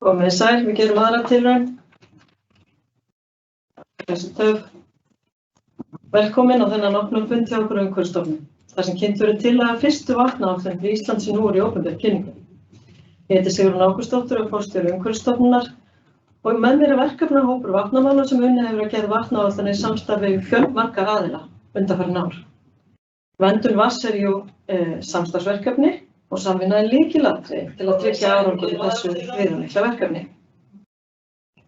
Komið þið sæl, við gerum aðra tilraun. Þessi töf. Velkomin á þennan opnum fund hjá okkur Umhverfisstofnun, þar sem kynnt verður tillaga fyrstu vatnaáætlun fyrir Ísland sem nú er í opinberri kynningu. Ég heiti Sigrún Ágústsdóttir og forstjóri Umhverfisstofnunar og með mér er verkefnahópur vatnamála sem unnið hefur að gera vatnaáætlanir í samstarfi við fjölmarga aðila undanfarin ár. Verndun vatns er jú samstarfsverkefni og samvinna er lykilatriði til að tryggja árangur í þessu viðamikla verkefni.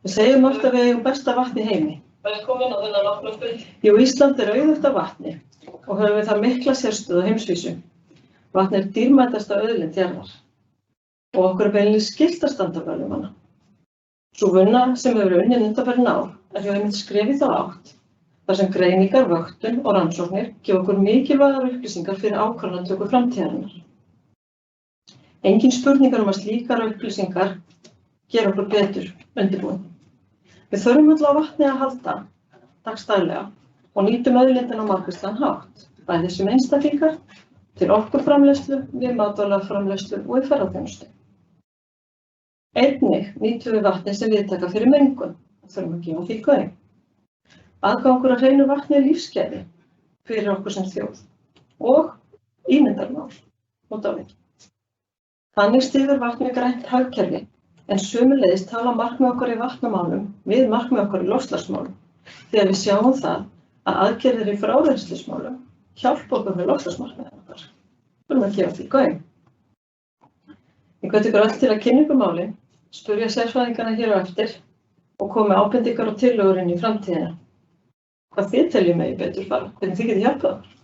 Við segjum oft að við eigum besta vatn í heimi. Velkomin á þennan opnum fund. Jú, Ísland er auðugt af vatni og höfum við þar mikla sérstöðu á heimsvísu. Vatn er dýrmætasta auðlind jarðar og okkur er beinlínis skylt að standa vörð um hana. Sú vinna sem hefur verið unnin undanfarin ár er einmitt skref í þá átt, þar sem greiningar, vöktun og rannsóknir gefa okkur mikilvægar upplýsingar fyrir ákvarðanatöku framtíðarinnar. Engin spurningar að slíkar upplýsingar gera okkur betur undirbúin. Við þurfum öll á vatni að halda dagsdaglega og nýtum auðlindina á margvíslegan hátt, bæði sem einstaklingar, til orkuframleiðslu, við matvælaframleiðslu og í ferðaþjónustu. Einnig nýtum við vatni sem viðtaka fyrir mengun og þurfum að gefa því gaum. Aðgangur að hreinu vatni er lífsgæði fyrir okkur sem þjóð og ímyndarmál út á við. Þannig styður vatni grænt hagkerfi, en sömuleiðis tala markmið okkar í vatnamálum við markmið okkar í loftslagsmálum, þegar við sjáum það að aðgerðir í frárennslismálum hjálpa okkur með loftslagsmarkmiðin okkar. Þurfum að gefa því gaum. Ég hvet ykkur öll til að kynna málin, spyrja sérfræðingana hér á eftir og koma með ábendingar og tillögur inn í framtíðina. Hvað þið teljið megi betur fara, hvernig þið getið hjálpað okkur.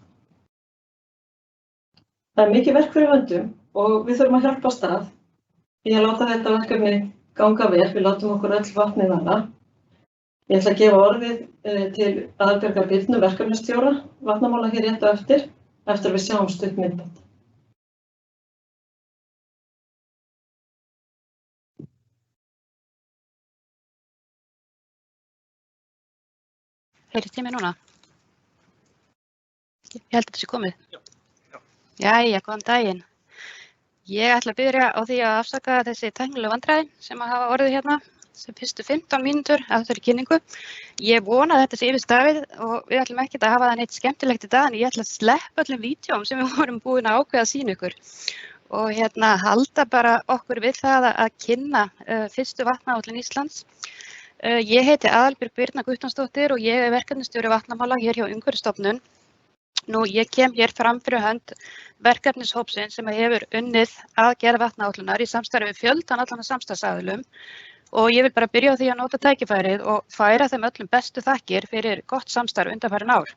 Það er mikið verk fyrir höndum og við þurfum að hjálpa af stað í að láta þetta verkefni ganga vel, við látum okkur öll vatnið verða. Ég ætla að gefa orðið til Aðalbjargar Birnu, verkefnisstjóra vatnamála hér rétt á eftir við sjáum stutt myndband. Heyrist ég mig núna? Ég held að þetta sé komið. Jæja, góðan daginn. Ég ætla að byrja á því að afsaka þessi tæknilegu vandræði sem að hafa orðið hérna sem fyrstu 15 mínútur af þessari kynningu. Ég vona að þetta sé yfirstafið og við ætlum ekkert að hafa það neitt skemmtilegt í dag en ég ætla að sleppa öllum vídeóm sem við vorum búin að ákveða að sýna ykkur og halda bara okkur við það að kynna fyrstu vatnaáætlun Íslands. Ég heiti Aðalbjörg Birna Guttormsdóttir og ég er verkefnisstjóri vatnamála hér hjá Umhverfisstofnun. Nú, ég kem hér fram fyrir hönd verkefnishópsins sem hefur unnið að gera vatnaáætlunar í samstarfi við fjöldan allan af samstarfsaðilum og ég vil bara byrja á því að nota tækifærið og færa þeim öllum bestu þakkir fyrir gott samstarf undanfarin ár.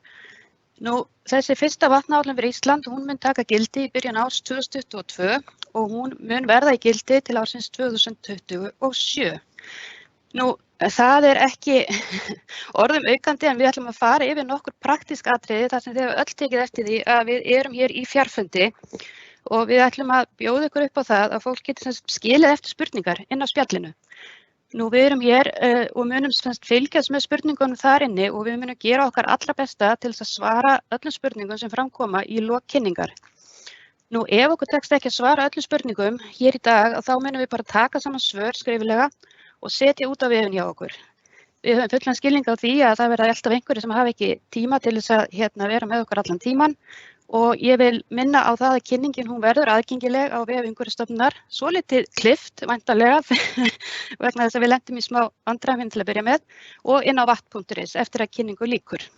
Nú, þessi fyrsta vatnaáætlun fyrir Ísland, hún mun taka gildi í byrjun árs 2022 og hún mun verða í gildi til ársins 2027. Nú, það er ekki orðum aukandi en við ætlum að fara yfir nokkur praktísk atriði þar sem þið hefur öll tekið eftir því að við erum hér í fjarfundi og við ætlum að bjóða ykkur upp á það að fólk getur skilið eftir spurningar inn á spjallinu. Nú, við erum hér og munum fylgjast með spurningunum þar inni og við munum gera okkar allra besta til þess að svara öllum spurningum sem framkoma í lok kynningar. Nú, ef okkur tekst ekki að svara öllum spurningum hér í dag þá munum við bara taka saman svör skriflega og setja út á vefinn hjá okkur. Við höfum fullan skilning á því að það verða alltaf einhverjir sem hafa ekki tíma til þess að vera með okkur allan tíman og ég vil minna á það að kynningin hún verður aðgengileg á vef Umhverfisstofnunar, svolítið klift væntanlega vegna þess að við lentum í smá vandræðum til að byrja með og inn á vatn.is eftir að kynningu lýkur.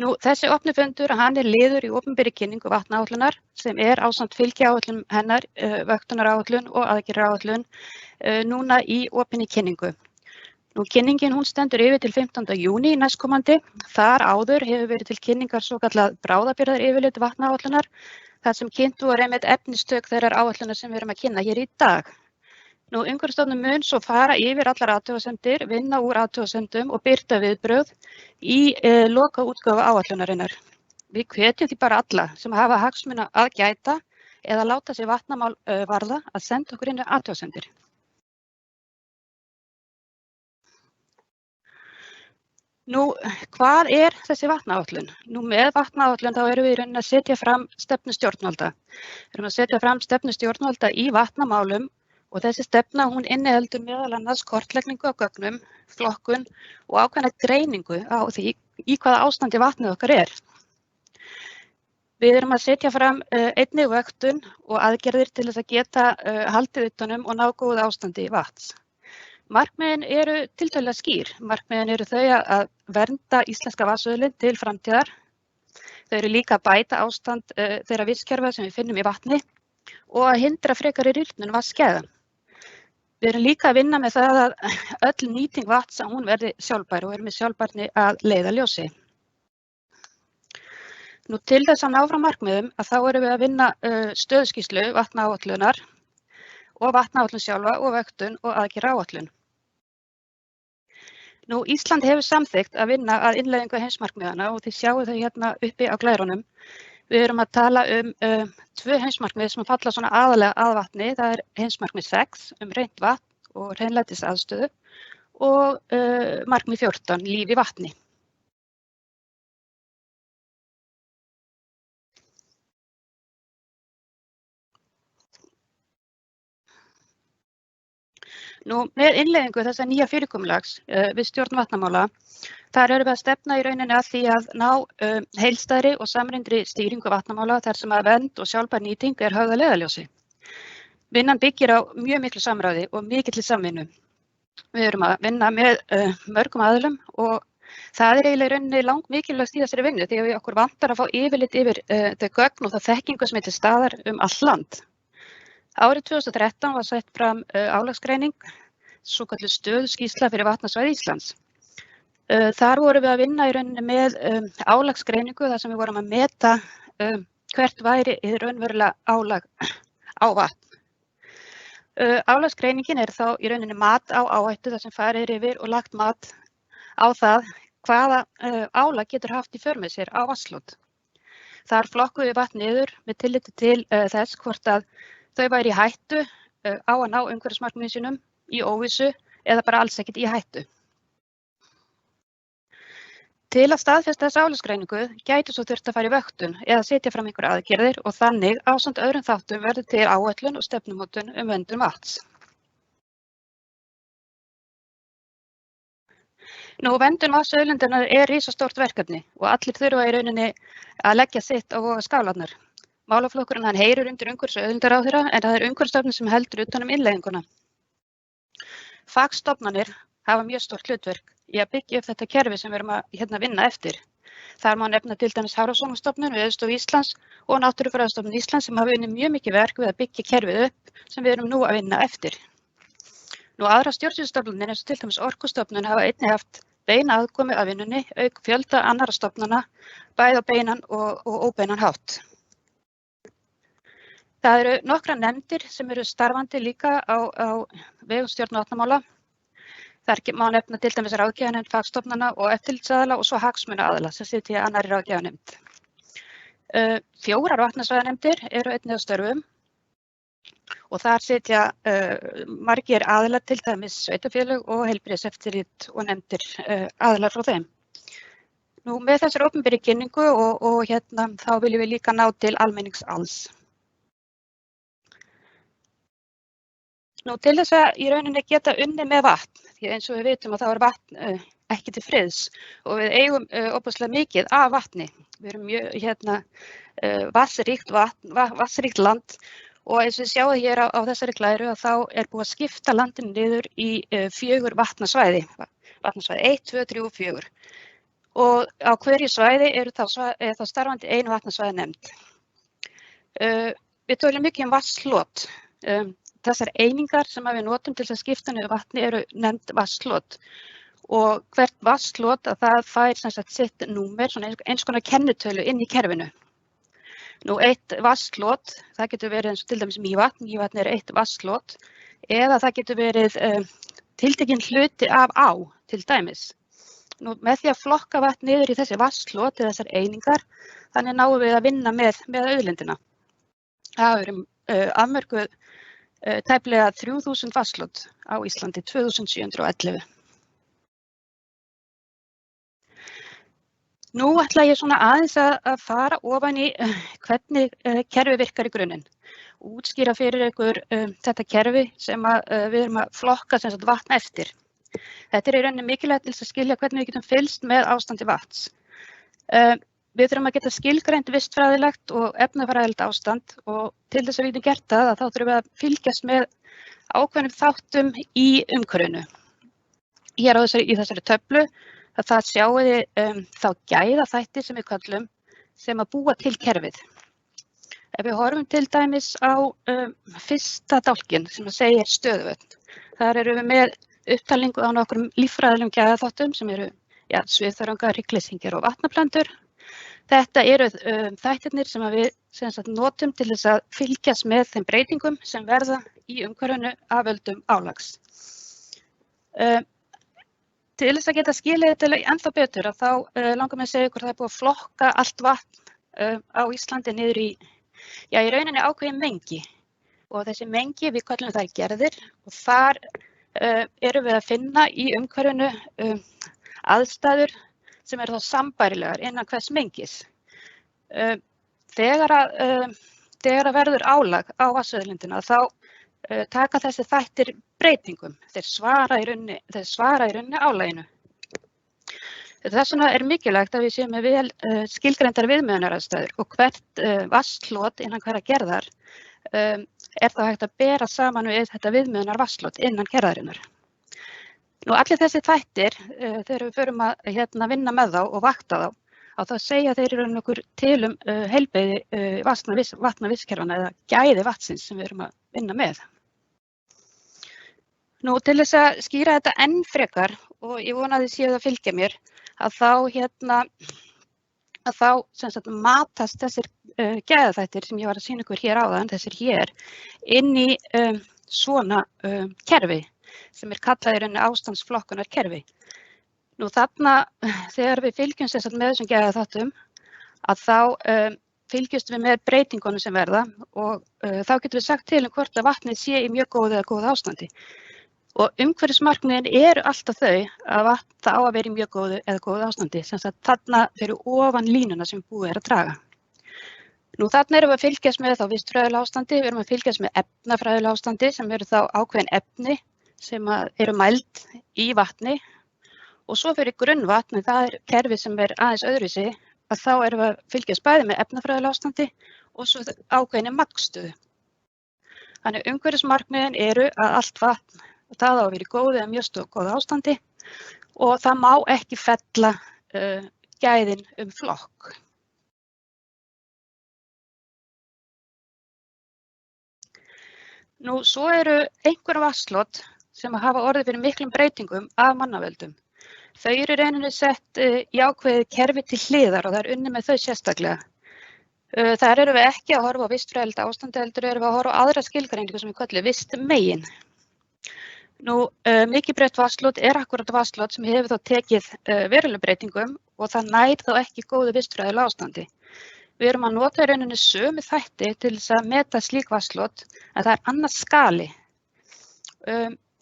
Nú, þessi opni fundur, hann er liður í opinberri kynningu vatnaáætlunar sem er ásamt fylgiáætlun hennar, vöktunaráætlun og aðgerðaráætlun núna í opinni kynningu. Nú, kynningin hún stendur yfir til 15. júní næstkomandi. Þar áður hefur verið til kynningar svokallað bráðabirgðayfirlit vatnaáætlunar þar sem kynnt voru einmitt efnistök þeirrar áætlunar sem við erum að kynna hér í dag. Nú, Umhverfisstofnun mun svo fara yfir allar athugasemdir, vinna úr athugasemdum og birta viðbrögð í lokaútgáfu áætlunarinnar. Við hvetjum því bara alla sem hafa hagsmuna að gæta eða láta sig vatnamál varða að senda okkur inn athugasemdir. Nú, hvað þessi vatnaáætlun? Nú, með vatnaáætlun þá erum við í rauninni að setja fram stefnu stjórnvalda. Við erum að setja fram stefnu stjórnvalda í vatnamálum og þessi stefna hún inniheldur meðal annars kortlegningu á gögnum, flokkun og ákveðna greiningu á því í hvaða ástandi vatnið okkar er. Við erum að setja fram einnig vöktun og aðgerðir til þess að geta haldið utanum og ná góðu ástandi vatns. Markmiðin eru tiltölulega skýr. Markmiðin eru þau að vernda íslenska vatnsauðlind til framtíðar. Þau eru líka að bæta ástand þeirra vistkerfa sem við finnum í vatni og að hindra frekari rýrnun vatnsgæða. Við erum líka að vinna með það að öll nýting vatns að hún verði sjálfbær og erum með sjálfbærni að leiðarljósi. Nú til þess að ná fram markmiðum að þá erum við að vinna stöðuskýrslu vatnaáætlunar og vatnaáætlun sjálfa og vöktun og aðgerðaáætlun. Nú, Ísland hefur samþykkt að vinna að innleiðingu heimsmarkmiðanna og þið sjáu þau hérna uppi á glærunum. Við erum að tala 2 heimsmarkmið sem falla svona aðalega að vatni. Það heimsmarkmið 6 hreint vatn og hreinlætisaðstöðu og markmið 14 líf í vatni. Nú, með innleiðingu þessa nýja fyrirkomulags við stjórn vatnamála, þar erum við að stefna í rauninni að því að ná heildstæðri og samræmdri stýringu vatnamála þar sem að vernd og sjálfbær nýting höfð að leiðarljósi. Vinnan byggir á mjög miklu samráði og mikilli samvinnu. Við erum að vinna með mörgum aðilum og það eiginlega í rauninni langmikilvægast í þessari vinnu því að við okkur vantar að fá yfirlit yfir þau gögn og það þekkingu sem til staðar allt land. Árið 2013 var sett fram álagsgreining, svokölluð stöðuskýrsla fyrir vatnasvæði Íslands. Þar vorum við að vinna í rauninni með álagsgreiningu þar sem við vorum að meta hvert væri hið raunverulega álag á vatn. Álagsgreiningin þá í rauninni mat á áhættu þar sem farið yfir og lagt mat á það hvaða álag getur haft í för með sér á vatnslot. Þar flokkuðum við vatn niður með tilliti til þess hvort að þau væri í hættu á að ná umhverfismarkmiðum sínum í óvissu eða bara alls ekkert í hættu. Til að staðfesta þessa álagsgreiningu gæti svo þurft að fara í vöktun eða setja fram einhverjar aðgerðir og þannig ásamt öðrum þáttum verður til áætlun og stefnumótun verndun vatns. Nú, verndun vatnsauðlindarinnar risastórt verkefni og allir þurfa í rauninni að leggja sitt á vogarskálarnar. Málaflokkurinn heyrir undir umhverfis- og auðlindaráðherra en það umhverfisstofnun sem heldur utan innleiðinguna. Fagstofnanir hafa mjög stórt hlutverk í að byggja upp þetta kerfi sem við erum að vinna eftir. Þar má nefna til dæmis Hafrannsóknastofnun, Veðurstofu Íslands og Náttúrufræðistofnun Íslands sem hafa unnið mjög mikið verk við að byggja kerfið upp sem við erum nú að vinna eftir. Nú, aðrar stjórnsýslustofnanir eins og til dæmis Orkustofnun hafa einnig haft beina aðkomu að vinnunni auk fjölda annarra stofnana, bæði á beinan og óbeinan hátt. Það eru nokkrar nefndir sem eru starfandi líka á vegum stjórn vatnamála. Þar má nefna til dæmis ráðgjafarnefnd fagstofnana og eftirlitsaðila og svo hagsmunaaðila sem sitja í annarri ráðgjafarnefnd. 4 vatnasvæðanefndir eru einnig á störfum og þar sitja margir aðilar, til dæmis sveitarfélög og heilbrigðiseftirlit og nefndir aðilar frá þeim. Nú, með þessari opinberri kynningu og þá viljum við líka ná til almennings alls. Nú, til þess að í rauninni geta unnið með vatn, því eins og við vitum að þá vatn ekki til friðs og við eigum ofboðslega mikið af vatni. Við erum mjög vatnsríkt land og eins og við sjáum hér á þessari glæru að þá búið að skipta landinu niður í 4 vatnasvæði, vatnasvæði 1, 2, 3 og 4. Og á hverju svæði þá starfandi ein vatnasvæði nefnd. Við tölum mikið vatnshlot. Þessar einingar sem við notum til að skipta niður vatni eru nefnd vatnshlot og hvert vatnshlot það fær sitt númer, eins konar kennitölu inn í kerfinu. Nú, eitt vatnshlot, það getur verið eins og til dæmis Mývatn, Mývatn eitt vatnshlot, eða það getur verið tiltekinn hluti af á, til dæmis. Nú, með því að flokka vatn niður í þessi vatnshlot eða þessar einingar, þannig náum við að vinna með auðlindina. Það eru afmörkuð tæplega 3000 vatnshlot á Íslandi 2711. Nú ætla ég svona aðeins að fara ofan í hvernig kerfi virkar í grunninn. Útskýra fyrir ykkur þetta kerfi sem við erum að flokka sem sagt vatn eftir. Þetta í rauninni mikilvægt til að skilja hvernig við getum fylgst með ástandi vatns. Við þurfum að geta skilgreint vistfræðilegt og efnafræðilegt ástand og til þess að við getum gert það þá þurfum við að fylgjast með ákveðnum þáttum í umhverfinu. Hér í þessari töflu það sjáum við þá gæðaþætti sem við köllum sem að búa til kerfið. Ef við horfum til dæmis á fyrsta dálkinn sem að segja stöðuvötn, þar erum við með upptalningu á nokkrum líffræðilegum gæðaþáttum sem eru svifþörungar, hryggleysingjar og vatnaplöntur. Þetta eru þættirnir sem við notum til þess að fylgjast með þeim breytingum sem verða í umhverfinu af völdum álags. Til þess að geta skilið þetta ennþá betur þá langar mig að segja ykkur að það er búið að flokka allt vatn á Íslandi niður í rauninni ákveðin mengi og þessi mengi við köllum þær gerðir og þar erum við að finna í umhverfinu aðstæður sem eru þá sambærilegar innan hvers mengis. Þegar að verður álag á vatnsauðlindina þá taka þessi þættir breytingum. Þeir svara í rauninni álaginu. Þess vegna er mikilvægt að við séum með vel skilgreindar viðmiðunaraðstæður og hvert vatnshlot innan hverra gerðar þá hægt að bera saman við þetta viðmiðunar vatnshlot innan gerðarinnar. Nú allir þessi þættir, þegar við förum að vinna með þá og vakta þá segja þeir í raun okkur til heilbrigði vatnavistkerfanna eða gæði vatnsins sem við erum að vinna með. Nú til þess að skýra þetta enn frekar og ég vona að þið séu að fylgja mér að þá matast þessir gæðaþættir sem ég var að sýna ykkur hér áðan, þessir hér, inn í svona kerfi sem kallað í rauninni ástandsflokkunarkerfi. Nú þarna þegar við fylgjumst með þessum gæðaþáttum þá fylgjumst við með breytingunum sem verða og þá getum við sagt til hvort að vatnið sé í mjög góðu eða góðu ástandi. Og umhverfismarkmiðin eru alltaf þau að vatn á að vera í mjög góðu eða góðu ástandi, sem sagt þarna fyrir ofan línuna sem búið að draga. Nú þarna erum við að fylgjast með þá vistfræðilega ástandi, við erum að fylgjast með efnafræðilega ástandi sem eru þá ákveðin efni sem eru mæld í vatni og svo fyrir grunnvatni, það er kerfi sem aðeins öðruvísi, að þá erum við að fylgjast bæði með efnafræðilega ástandi og svo ákveðinni magnstöðu. Þannig umhverfismarkmiðin eru að allt vatn það á að vera í góðu eða mjög góðu ástandi og það má ekki fella gæðin flokk. Nú svo eru einhver vatnslot sem hafa orðið fyrir miklum breytingum af mannavöldum. Þau eru rauninni sett í ákveðið kerfi til hliðar og það unnið með þau sérstaklega. Þar erum við ekki að horfa á vistfræðilegt ástandi heldur erum við að horfa á aðra skilgreiningu sem við köllum vistmegin. Nú, mikið breytt vatnslot akkúrat vatnslot sem hefur þá tekið verulegum breytingum og það nær þá ekki góðu vistfræðilegu ástandi. Við erum að nota í rauninni sömu þætti til þess að meta slík vatnslot en það er annars skali.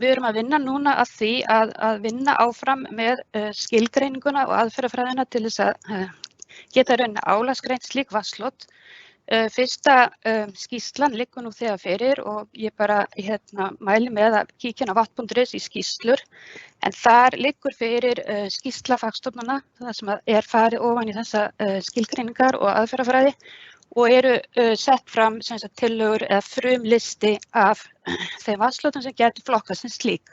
Við erum að vinna núna að því að vinna áfram með skilgreininguna og aðferðafræðina til þess að geta í rauninni álagsgreint slík vatnslot. Fyrsta skýrslan liggur nú þegar fyrir og ég bara mæli með að kíkja á vatn.is í skýrslur en þar liggur fyrir skýrsla fagstofnana þar sem farið ofan í þessa skilgreiningar og aðferðafræði og eru sett fram tillögur eða frumlisti af þeim vatnslotum sem getur flokkast sem slík.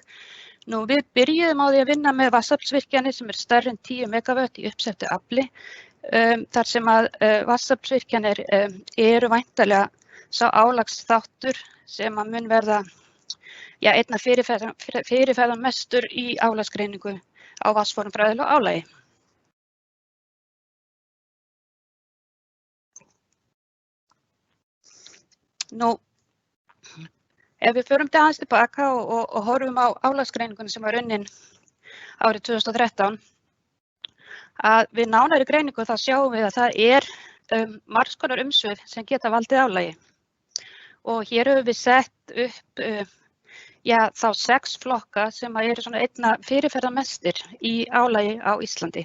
Nú við byrjuðum á því að vinna með vatnsaflsvirkjanir sem stærri en 10 megavött í uppsettu afli. Þar sem að vatnsaflsvirkjanir eru væntanlega sá álagsþáttur sem að mun verða einna fyrirferðar mestur í álagsgreiningu á vatnsformfræðilegu álagi. Nú, ef við förum aðeins tilbaka og horfum á álagsgreiningunni sem var unnin árið 2013, að við nánari greiningu þá sjáum við að það margs konar umsvif sem geta valdið álagi. Og hér höfum við sett upp þá 6 flokka sem eru svona einna fyrirferðarmestir í álagi á Íslandi.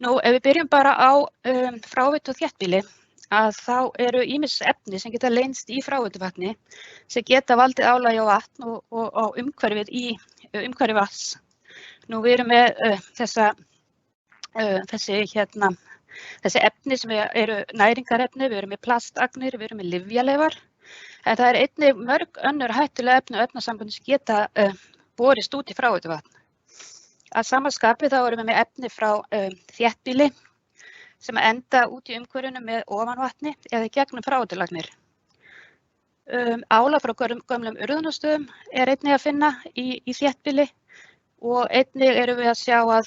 Nú, ef við byrjum bara á fráveitu og þéttbýli, að þá eru ýmis efni sem geta leynst í fráveituvatni sem geta valdið álagi á vatn og á umhverfið í umhverfi vatns. Nú, við erum með þessi efni sem eru næringarefni, við erum með plastagnir, við erum með lyfjaleifar, en það einnig mörg önnur hættuleg efni og efnasambönd sem geta borist út í fráveituvatn. Að sama skapi þá erum við með efni frá þéttbýli sem enda út í umhverfinu með ofanvatni eða í gegnum fráveitulagnir. Álag frá gömlum urðunarstöðum einnig að finna í þéttbýli og einnig erum við að sjá að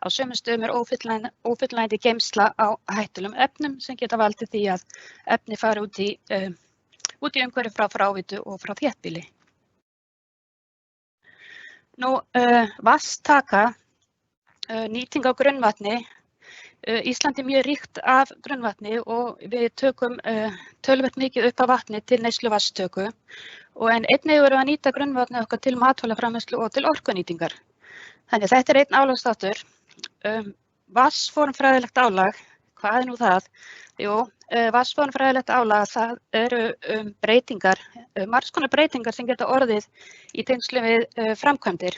á sömu stöðum ófullnægjandi geymsla á hættulegum efnum sem geta valdið því að efni fari út í umhverfi frá fráveitu og frá þéttbýli. Nú, vatnstaka, nýting á grunnvatni. Ísland mjög ríkt af grunnvatni og við tökum töluvert mikið upp af vatni til neysluvatnstöku en einnig erum við að nýta grunnvatni okkar til matvælaframleiðslu og til orkunýtingar. Þannig að þetta einn álagsþáttur. Vatnsformfræðilegt álag, hvað nú það? Jú, vatnsformfræðilegt álag, það eru breytingar, margs konar breytingar sem geta orðið í tengslum við framkvæmdir.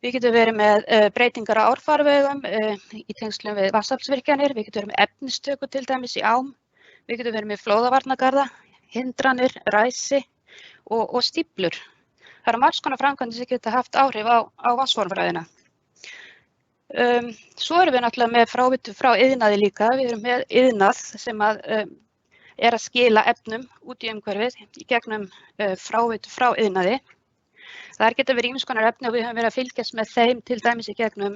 Við getum verið með breytingar á árfarvegum í tengslum við vatnsaflsvirkjanir, við getum verið með efnistöku til dæmis í ám, við getum verið með flóðavarnargarða, hindranir, ræsi og stíflur. Það eru margs konar framkvæmdir sem geta haft áhrif á vatnsformfræðina. Svo erum við náttúrulega með fráveitu frá iðnaði líka, við erum með iðnað sem að skila efnum út í umhverfið í gegnum fráveitu frá iðnaði. Það geta verið ýmiss konar efni og við höfum verið að fylgjast með þeim til dæmis í gegnum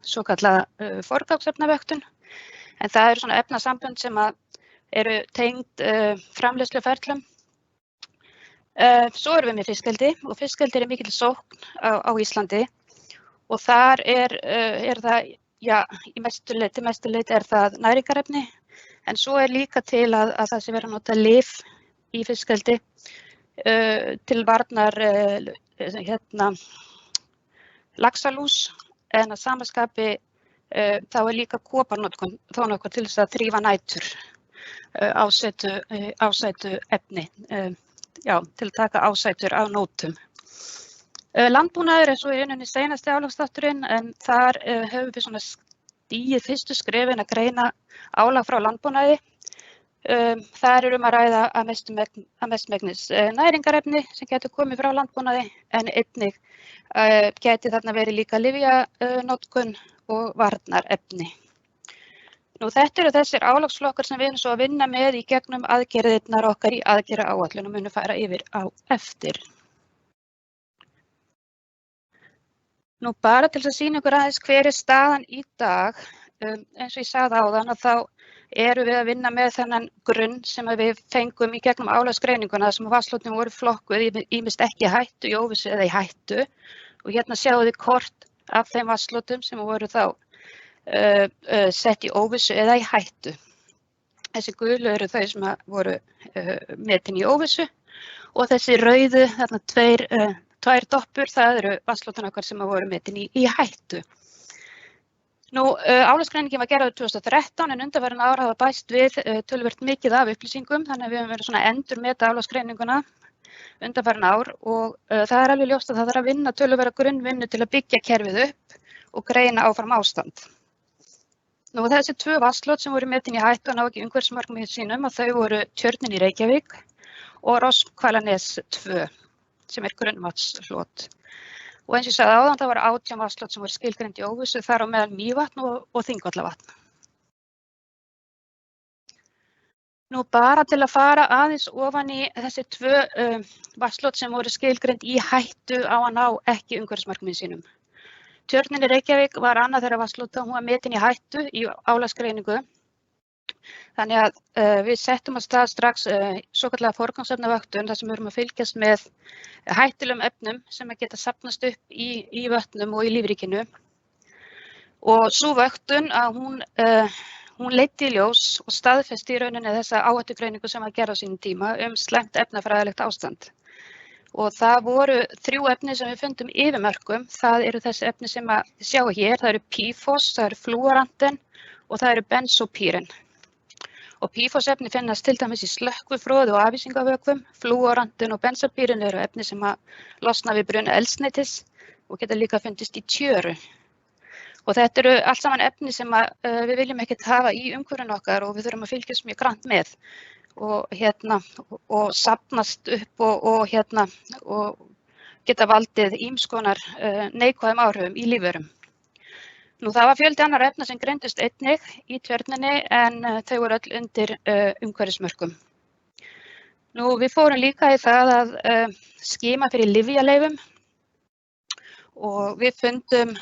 svokallaða forgangsefnavöktun. En það eru svona efnasambönd sem eru tengd framleiðsluferlum. Svo erum við með fiskeldi og fiskeldi mikil sókn á Íslandi og þar það, já, í mestu leyti það næringarefni, en svo líka til að það sé verið að nota lyf í fiskeldi til varnar laxalús, en að sama skapi þá líka koparnotkun þó nokkuð til þess að þrífa nætur ásætu efni, til að taka ásætur á nótum. Landbúnaður svo í rauninni seinasti álagsþátturinn, en þar höfum við svona stigið fyrstu skrefin að greina álag frá landbúnaði. Þar að ræða að mestmegnis næringarefni sem getur komið frá landbúnaði, en einnig geti þarna verið líka lyfjanotkun og varnarefni. Nú, þetta eru þessir álagsflokkar sem við erum svo að vinna með í gegnum aðgerðirnar okkar í aðgerðaáætlun og munum fara yfir á eftir. Nú, bara til þess að sýna ykkur aðeins hver staðan í dag, eins og ég sagði áðan að þá erum við að vinna með þennan grunn sem við fengum í gegnum álagsgreininguna sem vatnslotin voru flokkuð ýmist ekki í hættu, í óvissu eða í hættu. Og hérna sjáum við kort af þeim vatnslotum sem voru þá sett í óvissu eða í hættu. Þessi gulu eru þau sem voru metin í óvissu og þessi rauðu, þarna tvær doppur, það eru vatnslotin okkar sem voru metin í hættu. Nú, álagsgreiningin var gerð 2013 en undanfarin ár hafa bæst við töluvert mikið af upplýsingum, þannig að við höfum verið svona endurmeta álagsgreininguna undanfarin ár og það alveg ljóst að það þarf að vinna töluvera grunnvinnu til að byggja kerfið upp og greina áfram ástand. Nú, þessi tvö vatnslot sem voru metin í hættu og ná ekki umhverfismarkmiðum sínum að þau voru Tjörnin í Reykjavík og Rosshvalanes 2 sem grunnvatnslot. Og eins og ég sagði áðan, það voru 18 vatnslot sem voru skilgreind í óvissu, þar á meðal Mývatn og Þingvallavatn. Nú, bara til að fara aðeins ofan í þessi tvö vatnslot sem voru skilgreind í hættu á að ná ekki umhverfismarkmiðum sínum. Tjörnin í Reykjavík var annað þeirra vatnslota, hún var metin í hættu í álagsgreiningu. Þannig að við settum á stað strax svokallaða forgangsefnavöktun þar sem við erum að fylgjast með hættulegum efnum sem geta safnast upp í vötnum og í lífríkinu. Og sú vöktun hún leiddi í ljós og staðfesti í rauninni þessa áhættugreiningu sem var gerð á sínum tíma slæmt efnafræðilegt ástand. og það voru 3 efni sem við fundum yfir mörkum. Það eru þessi efni sem að sjá hér, það eru PFOS, það eru flúorantin og það eru bensópírin. Og PFOS-efni finnast til dæmis í slökkvifroði og afísingavökvum. Flúorantin og bensópírin eru efni sem að losna við bruna eldsneytis og geta líka fundist í tjöru. Og þetta eru allt saman efni sem að, við viljum ekkert hafa í umhverfinu okkar og við þurfum að fylgjast mjög grannt með og safnast upp og geta valdið ýmiss konar neikvæðum áhrifum í lífverum. Nú, það var fjöldi annarra efna sem greindust einnig í tjörninni en þau voru öll undir umhverfismörkum. Nú, við fórum líka í það að skima fyrir lyfjaleyfum og við fundum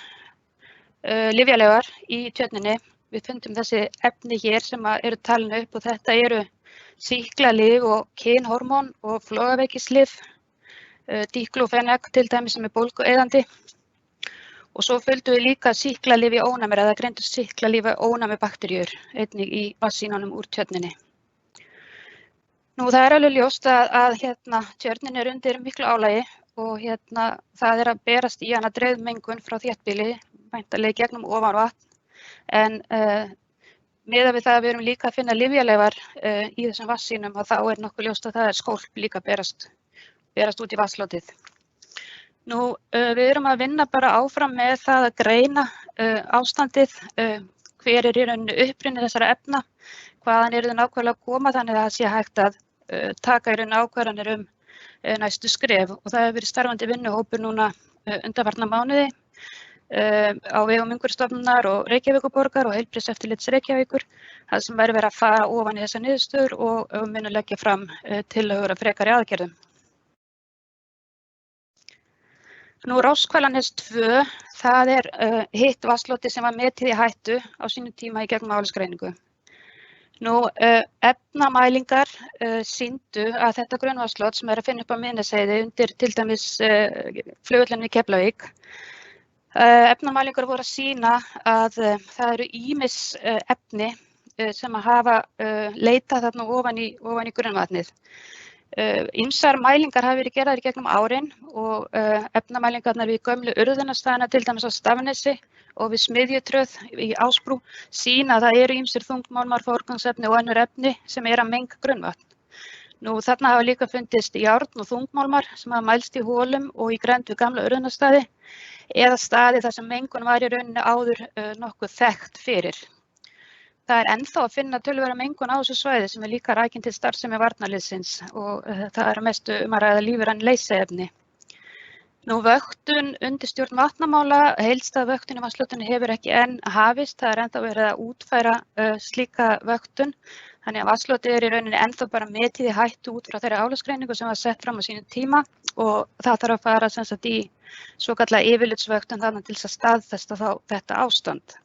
lyfjaleifar í tjörninni. Við fundum þessi efni hér sem eru talin upp og þetta eru sýklalyf og kynhormón og flogaveikilyf, diklófenak til dæmis sem er bólgueyðandi. Og svo fylgdu við líka sýklalyfi ónæmir eða greindust sýklalyfi ónæmi bakteríur einnig í vatnssýnunum úr tjörninni. Nú, það er alveg ljóst að tjörnin er undir miklu álagi og það er að berast í hana dreifð mengun frá þéttbýli, væntanlega gegnum ofanvatn, en miðað við það að við erum líka að finna lyfjaleifar í þessum vatnssýnum og þá er nokkuð ljóst að það er skólp líka berast út í vatnslotið. Nú, við erum að vinna bara áfram með það að greina ástandið, hver er í rauninni uppruni þessara efna, hvaðan eru þau nákvæmlega að koma þannig að það sé hægt að taka í rauninni ákvarðanir næstu skref og það hefur verið starfandi vinnuhópur núna undanfarna mánuði á vegum Umhverfisstofnunar og Reykjavíkurborgar og Heilbrigðiseftirlits Reykjavíkur, það sem verið að fara ofan í þessar niðurstöður og munu leggja fram tillögur að frekari aðgerðum. Nú, Rosshvalahneis 2, það er hitt vatnsloti sem var metið í hættu á sínum tíma í gegnum álagsgreiningu. Nú, efnamælingar sýndu að þetta grunnvatnslot sem er að finna upp á Miðnesheiði undir til dæmis flugvellinum í Keflavík, efnamælingar voru að sýna að það eru ýmis efni sem að hafa leitað þarna ofan í grunnvatnið. Ýmsar mælingar hafa verið gerðar í gegnum árin og efnamælingarnar við gömlu urðunarstaðina til dæmis á Stafnesi og við Smiðjutröð í Ásbrú sýna að það eru ýmsir þungmálmar, forgangsefni og önnur efni sem eru að menga grunnvatn. Nú, þarna hafa líka fundist járn og þungmálmar sem hafa mælst í holum og í grennd við gamla urðunarstaði eða staði þar sem mengun var í rauninni áður nokkuð þekkt fyrir. Það er ennþá að finna töluverða mengun á þessu svæði sem er líka rækin til starfsemi varnarliðsins og það er að mestu að ræða lífræn leysiefni. Nú, vöktun undir stjórn vatnamála, heildstæð vöktun í vatnslotunni hefur ekki enn hafist, það er ennþá verið að útfæra slíka vöktun, þannig að vatnslotið er í rauninni ennþá bara metið í hættu út frá þeirri álagsgreiningu sem var sett fram á sínum tíma og það þarf að fara sem sagt í svokallaða yfirlitsvöktun þarna til að staðfesta þá þetta ástand.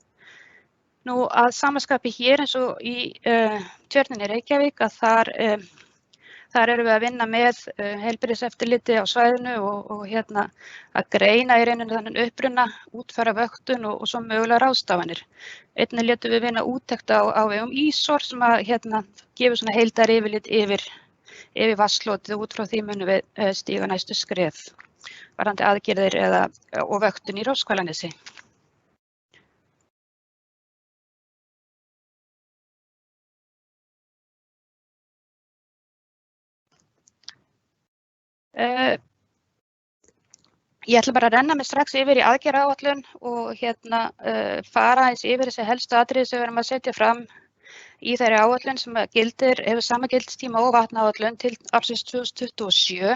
Nú, að samaskapi hér eins og í tjörninni í Reykjavík að þar erum við að vinna með heilbrigðiseftirliti á svæðinu og að greina í rauninni þannig uppruna, útfæra vöktun og svo mögulega ráðstafanir. Einnig létum við vinna úttekt á vegum ISOR sem að gefur svona heildar yfirlit yfir vatnslotið út frá því munum við stíga næstu skref varðandi aðgerðir og vöktun í Rosshvalanesi. Ég ætla bara að renna mig strax yfir í aðgerðaáætlun og fara eins yfir þessi helstu atriði sem við erum að setja fram í þeirri áætlun sem hefur sama gildistíma og vatnaáætlun til ársins 2027.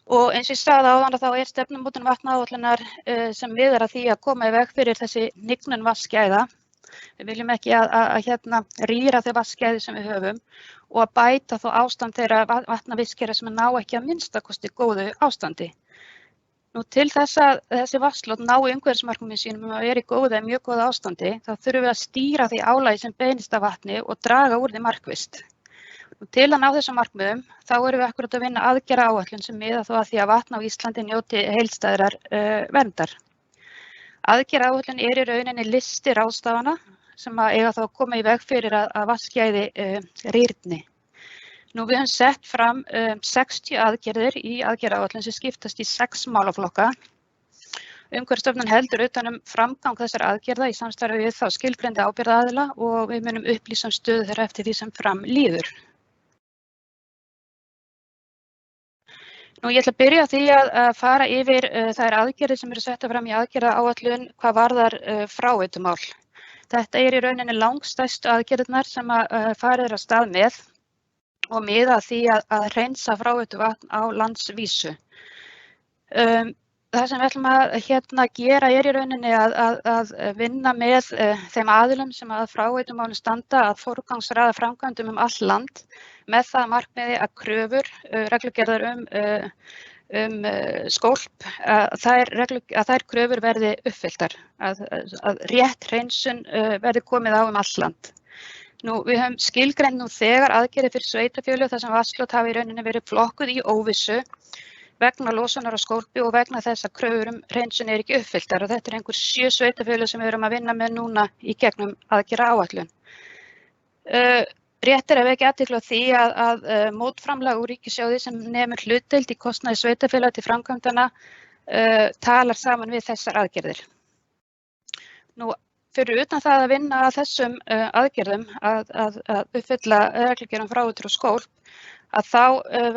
Og eins og ég sagði áðan þá er stefnumótun vatnaáætlunar sem miðar að því að koma í veg fyrir þessi hnignun vatnsgæða. Við viljum ekki að rýra þau vatnsgæði sem við höfum og að bæta þó ástand þeirra vatnavistkerfa sem ná ekki að minnstakosti góðu ástandi. Nú, til þess að þessi vatnslot nái umhverfismarkmiðum sínum að vera í góðu eða mjög góðu ástandi, þá þurfum við að stýra því álagi sem beinist af vatni og draga úr því markvisst. Nú, til að ná þessum markmiðum, þá erum við akkúrat að vinna aðgerðaáætlun sem miða þó að því að vatn á Íslandi njóti heildstæðrar verndar. Aðgerðaáætlun er í rauninni listi ráðstafana sem eiga þá að koma í veg fyrir að vatnsgæði rýrni. Nú við höfum sett fram 60 aðgerðir í aðgerðaáætlun sem skiptast í 6 málaflokka. Umhverfisstofnun heldur utan framgang þessara aðgerða í samstarfi við þá skilgreinda ábyrgðaraðila og við munum upplýsa stöðu þeirra eftir því sem fram líður. Nú ég ætla að byrja á því að fara yfir þær aðgerðir sem eru settar fram í aðgerðaáætlun hvað varðar fráveitumál. Þetta í rauninni langstærstu aðgerðirnar sem farið af stað með og miða að því að hreinsa fráveituvatn á landsvísu. Það sem við ætlum að gera í rauninni að vinna með þeim aðilum sem að fráveitumálum standa að forgangsraða framkvæmdum all land með það markmiði að kröfur reglugerðar skólp að þær kröfur verði uppfylltar, að rétt hreinsun verði komið á all land. Nú við höfum skilgreint nú þegar aðgerðir fyrir sveitarfélög þar sem vatnslot hafa í rauninni verið flokkuð í óvissu vegna losunar á skólpi og vegna þess að kröfur hreinsun ekki uppfylltar og þetta einhver 7 sveitarfélög sem við erum að vinna með núna í gegnum aðgerðaáætlun. Rétt að vekja athygli á því að mótframlag úr ríkissjóði sem nemur hlutdeild í kostnaði sveitarfélaga til framkvæmdanna talar saman við þessar aðgerðir. Nú fyrir utan það að vinna að þessum aðgerðum að uppfylla reglugerð fráveitur og skólp að þá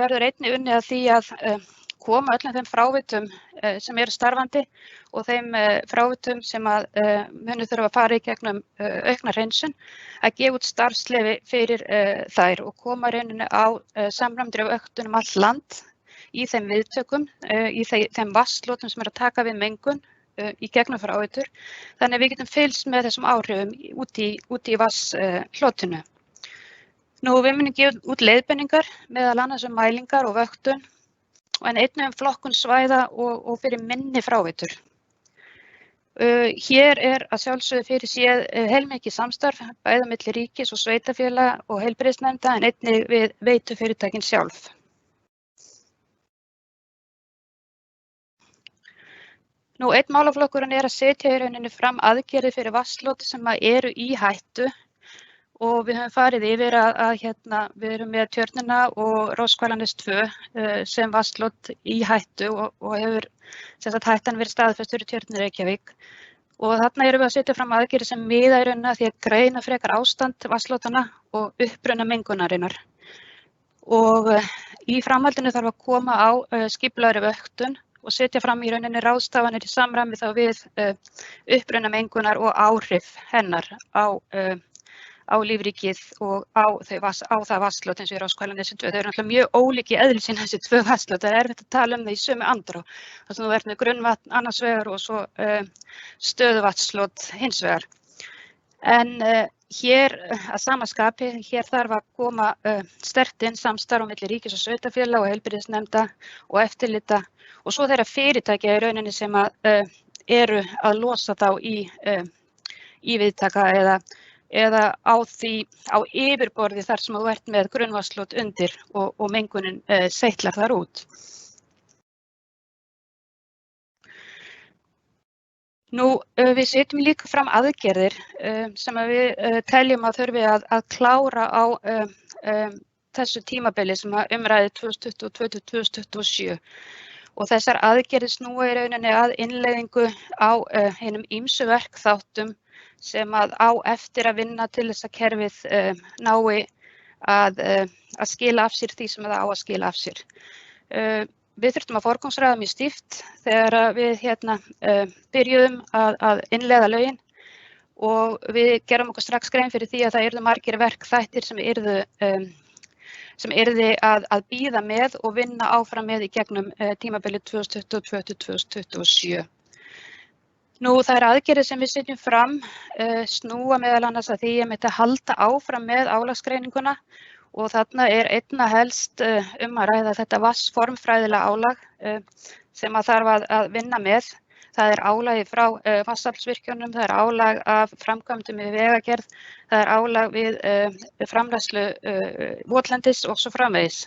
verður einnig unnið að því að koma öllum þeim fráveitum sem eru starfandi og þeim fráveitum sem munu þurfa að fara í gegnum aukna hreinsun að gefa út starfsleyfi fyrir þær og koma rauninni á samræmdri vöktun all land í þeim viðtökum, í þeim vatnslotum sem eru að taka við mengun í gegnum fráveitur. Þannig að við getum fylgst með þessum áhrifum út í vatnslotinu. Nú við munum gefa út leiðbeiningar meðal annars mælingar og vöktun en einnig flokkun svæða og fyrir minni fráveitur. Hér að sjálfsögðu fyrir séð heilmikið samstarf bæði á milli ríkis og sveitarfélaga og heilbrigðisnefnda en einnig við veitufyrirtækin sjálf. Nú einn málaflokkurinn að setja í rauninni fram aðgerðir fyrir vatnslot sem eru í hættu og við höfum farið yfir að við erum með Tjörnina og Róskvælanes 2 sem vatnslot í hættu og hefur hættan verið staðfestur í Tjörninni Reykjavík. Og þarna erum við að setja fram aðgerðir sem miða í rauninni að því að greina frekar ástand vatnslotana og uppruna mengunarinnar. Og í framhaldinu þarf að koma á skipulagðri vöktun og setja fram í rauninni ráðstafanir í samræmi þá við uppruna mengunar og áhrif hennar á lífríkið og á það vatnslot eins og í Róskvælanes 2. Þau eru náttúrulega mjög ólík í eðli sínu þessi 2 vatnslot. Það er erfitt að tala það í sömu andrá. Þar sem þú ert með grunnvatn annars vegar og svo stöðuvatnslot hins vegar. En hér að sama skapi, hér þarf að koma sterkt inn samstarf á milli ríkis og sveitarfélaga og heilbrigðisnefnda og eftirlita og svo þeirra fyrirtækja í rauninni sem eru að losa þá í viðtaka eða á yfirborði þar sem þú ert með grunnvatnslot undir og mengunin seytlar þar út. Nú við setjum líka fram aðgerðir sem við teljum að þurfi að klára á þessu tímabili sem umræði 2022-2027 og þessar aðgerðir snúa í rauninni að innleiðingu á hinum ýmsu verkþáttum sem á eftir að vinna til þess að kerfið nái að skila af sér því sem það á að skila af sér. Við þurftum að forgangsraða mjög stíft þegar við byrjuðum að innleiða lögin og við gerum okkur strax grein fyrir því að það yrðu margir verkþættir sem yrði að bíða með og vinna áfram með í gegnum tímabilið 2022-2027. Nú þær aðgerðir sem við setjum fram snúa meðal annars að því að halda áfram með álagsgreininguna og þarna einna helst að ræða þetta vatnsformfræðilega álag sem þarf að vinna með. Það álagi frá vatnsaflsvirkjunum, það álag af framkvæmdum við vegagerð, það álag við framleiðslu votlendis og svo framvegis.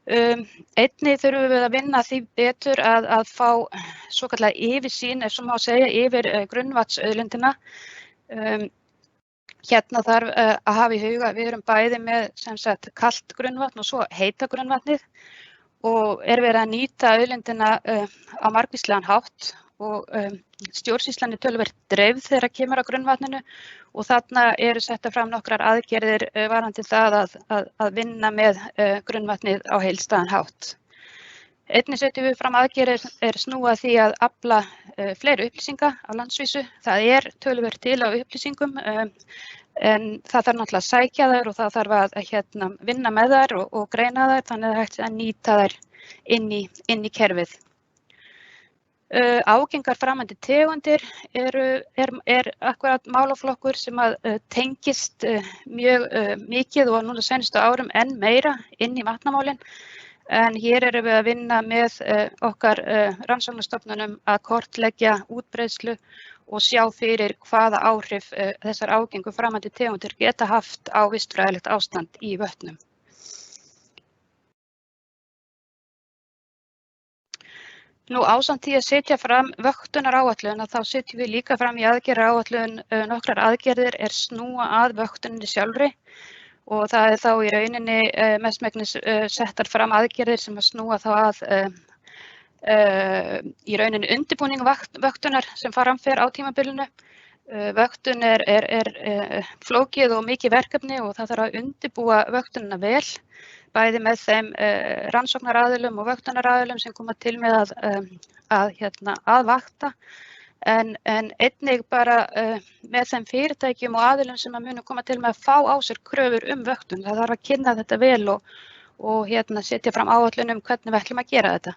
Einnig þurfum við að vinna því betur að fá svokallaða yfirsýn, ef svo má segja, yfir grunnvatnsauðlindina. Hérna þarf að hafa í huga að við erum bæði með sem sagt kalt grunnvatn og svo heita grunnvatnið og verið að nýta auðlindina á margvíslegan hátt og stjórnsýslan töluvert dreifð þegar kemur að grunnvatninu og þarna eru settar fram nokkrar aðgerðir varðandi það að vinna með grunnvatnið á heildstæðan hátt. Einnig setjum við fram aðgerðir snúa því að afla fleiri upplýsinga á landsvísu. Það töluvert til á upplýsingum en það þarf náttúrulega að sækja þær og það þarf að vinna með þær og greina þær þannig að hægt að nýta þær inn í kerfið. Ágengar framandi tegundir er akkurat málaflokkur sem að tengist mjög mikið og núna seinustu árum enn meira inn í vatnamálin. En hér erum við að vinna með okkar rannsóknarstofnunum að kortleggja útbreiðslu og sjá fyrir hvaða áhrif þessar ágengu framandi tegundir geta haft á vistfræðilegt ástand í vötnum. Nú ásamt því að setja fram vöktunaráætlun þá setjum við líka fram í aðgerðaráætlun nokkrar aðgerðir snúa að vöktuninni sjálfri og það þá í rauninni mestmegnis settar fram aðgerðir sem að snúa þá að í rauninni undirbúning vöktunar sem framfer á tímabilinu. Vöktun er flókið og mikið verkefni og það þarf að undirbúa vöktunina vel, bæði með þeim rannsóknaraðilum og vöktunaraðilum sem koma til með að vakta, en einnig bara með þeim fyrirtækjum og aðilum sem að munu koma til með að fá á sér kröfur vöktun. Það þarf að kynna þetta vel og setja fram áætlun hvernig við ætlum að gera þetta.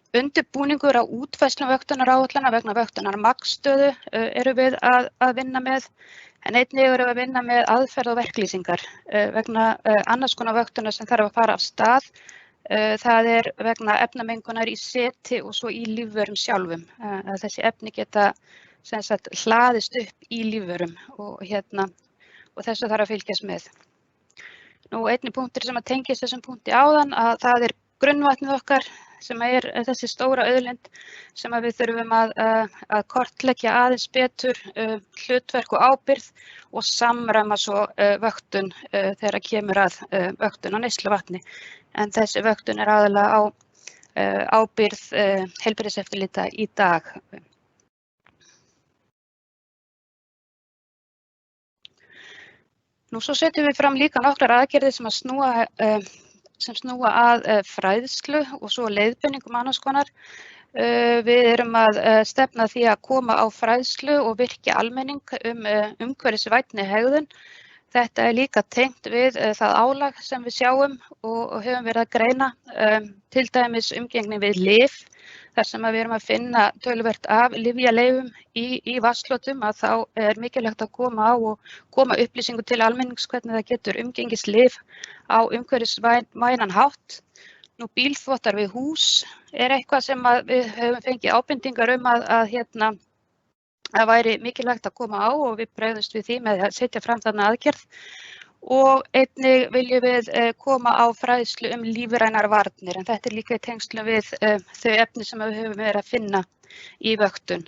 Undirbúningur á útfærslum vöktunaráætlana vegna vöktunar magnstöðu eru við að vinna með, en einnig eru við að vinna með aðferð og verklýsingar vegna annars konar vöktunar sem þarf að fara af stað. Það vegna efnamengunar í seti og svo í lífverum sjálfum. Þessi efni geta sem sagt hlaðist upp í lífverum og þessu þarf að fylgjast með. Nú einnig punktur sem að tengist þessum punkti áðan að það grunnvatnið okkar sem þessi stóra auðlind sem að við þurfum að kortleggja aðeins betur hlutverk og ábyrgð og samræma svo vöktun þegar kemur að vöktun á neysluvatni. En þessi vöktun aðallega á ábyrgð heilbrigðiseftirlita í dag. Nú svo setjum við fram líka nokkrar aðgerðir sem snúa að fræðslu og svo leiðbeiningum annars konar. Við erum að stefna því að koma á fræðslu og virkja almenning umhverfisvænni hegðun. Þetta líka tengt við það álag sem við sjáum og höfum verið að greina, til dæmis umgengni við lyf, þar sem við erum að finna töluvert af lyfjaleifum í vatnslotum að þá mikilvægt að koma upplýsingu til almennings hvernig það getur umgengist lyf á umhverfisvænan hátt. Nú bílþvottar við hús eitthvað sem við höfum fengið ábendingar að væri mikilvægt að koma á og við bregðumst við því með að setja fram þarna aðgerð. Og einnig viljum við koma á fræðslu lífrænar varnir, en þetta líka í tengslum við þau efni sem við höfum verið að finna í vöktun.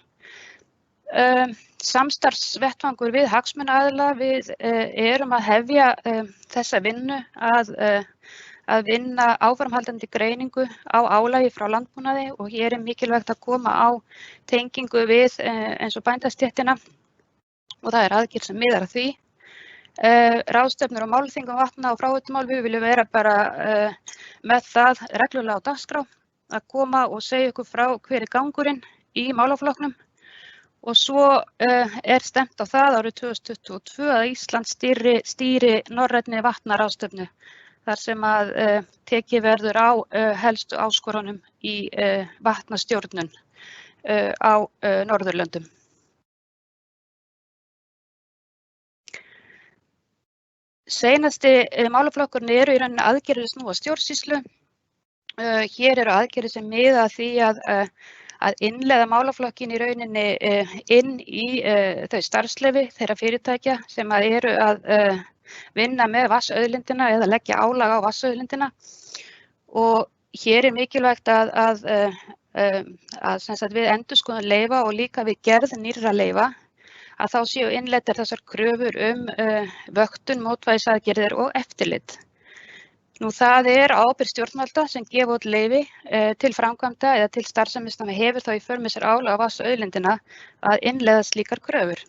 Samstarfsvettvangur við hagsmunaaðila, við erum að hefja þessa vinnu að vinna áframhaldandi greiningu á álagi frá landbúnaði og hér mikilvægt að koma á tengingu við eins og bændastéttina og það aðgerð sem miðar að því. Ráðstefnur og málþingum vatna og fráveitumál, við viljum vera bara með það reglulega á dagskrá að koma og segja ykkur frá hver gangurinn í málaflokknum og svo stemt á það árið 2022 að Ísland stýri norrænni vatnaráðstefnu þar sem að tekið verður á helstu áskorunum í vatnastjórnun á Norðurlöndum. Seinasti málaflokkurinn eru í rauninni aðgerðir snúa stjórnsýslu. Hér eru aðgerðir sem miða að því að innleiða málaflokkin í rauninni inn í þau starfsleyfi þeirra fyrirtækja sem eru að vinna með vatnsauðlindina eða leggja álag á vatnsauðlindina. Og hér mikilvægt að við endurskoðun leyfa og líka við gerð nýrra leyfa að þá séu innleiddar þessar kröfur vöktun, mótvægisaðgerðir og eftirlit. Nú það ábyrgð stjórnvalda sem gefa út leyfi til framkvæmda eða til starfsemi sem hefur þá í för með sér álag á vatnsauðlindina að innleiða slíkar kröfur.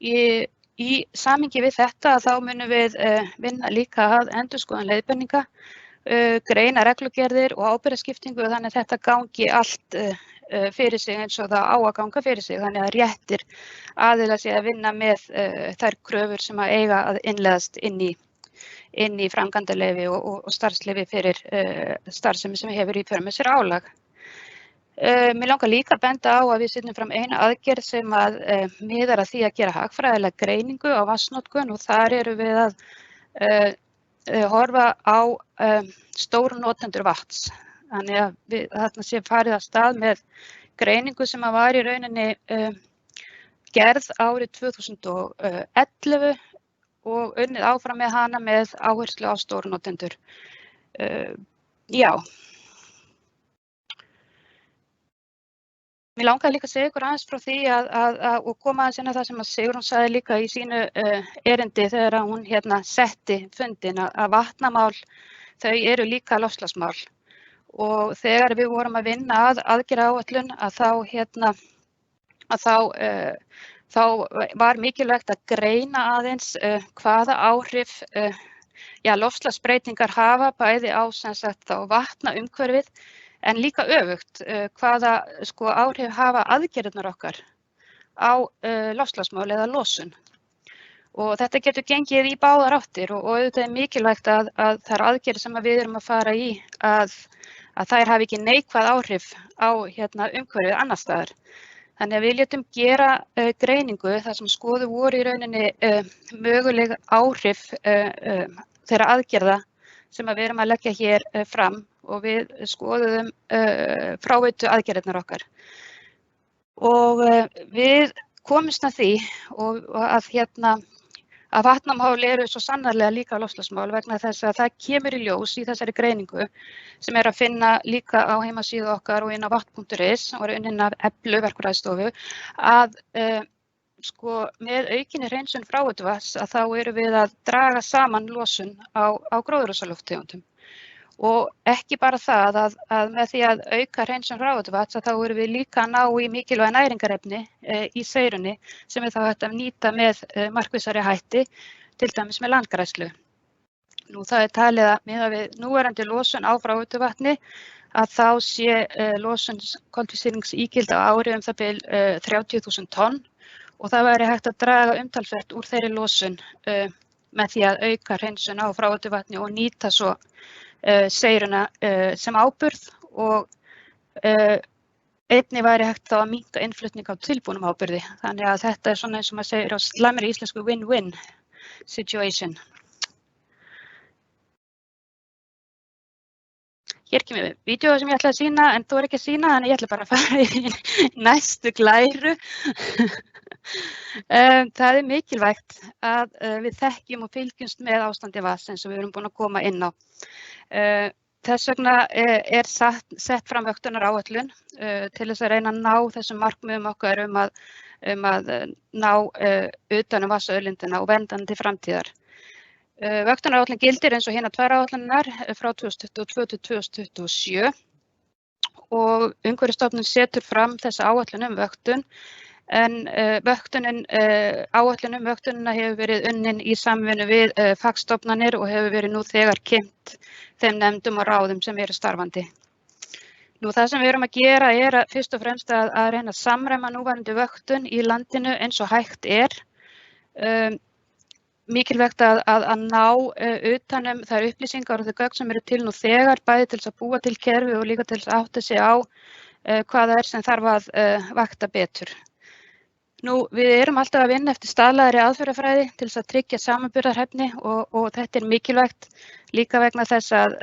Í samhengi við þetta þá munum við vinna líka að endurskoðun leiðbeininga, greina reglugerðir og ábyrgðarskiptingu þannig að þetta gangi allt fyrir sig eins og það á að ganga fyrir sig. Þannig að réttir aðilar sé að vinna með þær kröfur sem að eiga að innleiðast inn í framkvæmdaleyfi og starfsleyfi fyrir starfsemi sem hefur í för með sér álag. Mér langar líka að benda á að við setjum fram eina aðgerð sem að miðar að því að gera hagfræðilega greiningu á vatnsnotkun og þar eru við að horfa á stóru notendur vatns. Þannig að þarna sé farið af stað með greiningu sem að var í rauninni gerð árið 2011 og unnið áfram með hana með áherslu á stóru notendur. Já. Mér langaði líka að segja ykkur aðeins frá því og koma aðeins inn á það sem að Sigrún sagði líka í sínu erindi þegar hún setti fundin að vatnamál, þau eru líka loftslagsmál. Og þegar við vorum að vinna að aðgerðaáætlun þá var mikilvægt að greina aðeins hvaða áhrif loftslagsbreytingar hafa bæði á vatnaumhverfið en líka öfugt hvaða áhrif hafa aðgerðirnar okkar á loftslagsmál eða losun. Og þetta getur gengið í báðar áttir og auðvitað mikilvægt að þær aðgerðir sem við erum að fara í að þær hafi ekki neikvæð áhrif á umhverfið annars staðar. Þannig að við létum gera greiningu þar sem skoðuð voru í rauninni möguleg áhrif þeirra aðgerða sem við erum að leggja hér fram og við skoðuðum fráveitu aðgerðirnar okkar. Og við komumst að því að vatnamál eru svo sannarlega líka loftslagsmál vegna þess að það kemur í ljós í þessari greiningu sem að finna líka á heimasíðu okkar og inn á vatn.is og unnin af Eflu verkfræðistofu að með aukinni hreinsun fráveituvatns að þá erum við að draga saman losun á gróðurhúsalofttegundum. Og ekki bara það að með því að auka hreinsun fráveituvatns að þá erum við líka að ná í mikilvæg næringarefni í seyrunni sem þá hægt að nýta með markvissari hætti, til dæmis með landgræðslu. Nú það talið að miðað við núverandi losun á fráveituvatni að þá sé losun koltvísýringsígildi á ári það bil 30.000 tonn og það væri hægt að draga umtalsvert úr þeirri losun með því að auka hreinsun á fráveituvatni og nýta svo seyruna sem áburð og einnig væri hægt þá að minnka innflutning á tilbúnum áburði. Þannig að þetta svona eins og maður segir á slæmri íslensku win-win situation. Hér kemur vídeó sem ég ætla að sýna en þú ekki að sýna þannig ég ætla bara að fara í næstu glæru. Það mikilvægt að við þekkjum og fylgjumst með ástandi vatns eins og við erum búin að koma inn á. Þess vegna sett fram vöktunaráætlun til þess að reyna að ná þessum markmiðum okkar um að ná utan vatnsauðlindina og vernda hana til framtíðar. Vöktunaráætlun gildir eins og hinar tvær áætlanirnar frá 2022 til 2027 og Umhverfisstofnun setur fram þessa áætlun vöktun. En áætlun vöktunina hefur verið unnin í samvinnu við fagstofnanir og hefur verið nú þegar kynnt þeim nefndum og ráðum sem eru starfandi. Nú það sem við erum að gera fyrst og fremst að reyna að samræma núverandi vöktun í landinu eins og hægt Mikilvægt að ná utanum þær upplýsingar og þau gögn sem eru til nú þegar bæði til þess að búa til kerfi og líka til þess að átta sig á hvað það sem þarf að vakta betur. Nú, við erum alltaf að vinna eftir staðlaðri aðferðafræði til þess að tryggja samanburðarhæfni og þetta mikilvægt líka vegna þess að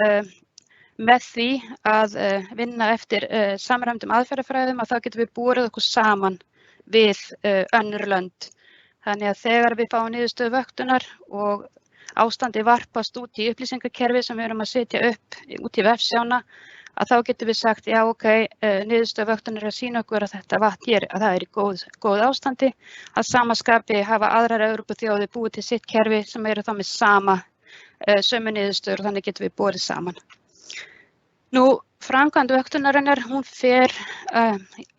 með því að vinna eftir samræmdum aðferðafræðum að þá getum við borið okkur saman við önnur lönd. Þannig að þegar við fáum niðurstöðu vöktunar og ástandi varpast út í upplýsingakerfi sem við erum að setja upp út í vefsjána að þá getum við sagt, já, ok, niðurstöður vöktunar að sýna okkur að þetta vatn hér, að það er í góð ástandi. Að sama skapi hafa aðrar Evrópuþjóðir búið til sitt kerfi sem eru þá með sömu niðurstöður og þannig getum við borið saman. Nú, framkvæmd vöktunarinnar, hún fer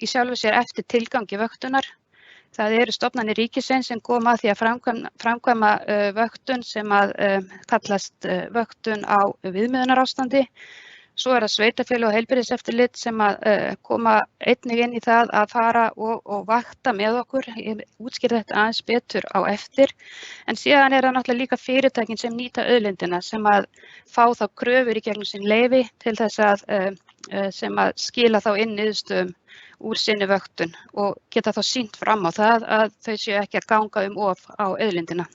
í sjálfu sér eftir tilgangi vöktunar. Það eru stofnanir ríkisins sem koma að því að framkvæma vöktun sem að kallast vöktun á viðmiðunarástandi. Svo er það sveitarfélög og heilbrigðiseftirlit sem að koma einnig inn í það að fara og vakta með okkur. Ég útskýri þetta aðeins betur á eftir. En síðan er það náttúrulega líka fyrirtækin sem nýta auðlindina sem að fá þá kröfur í gegnum sín leyfi til þess að sem að skila þá inn niðurstöðum úr sinni vöktun og geta þá sýnt fram á það að þau séu ekki að ganga of á auðlindina.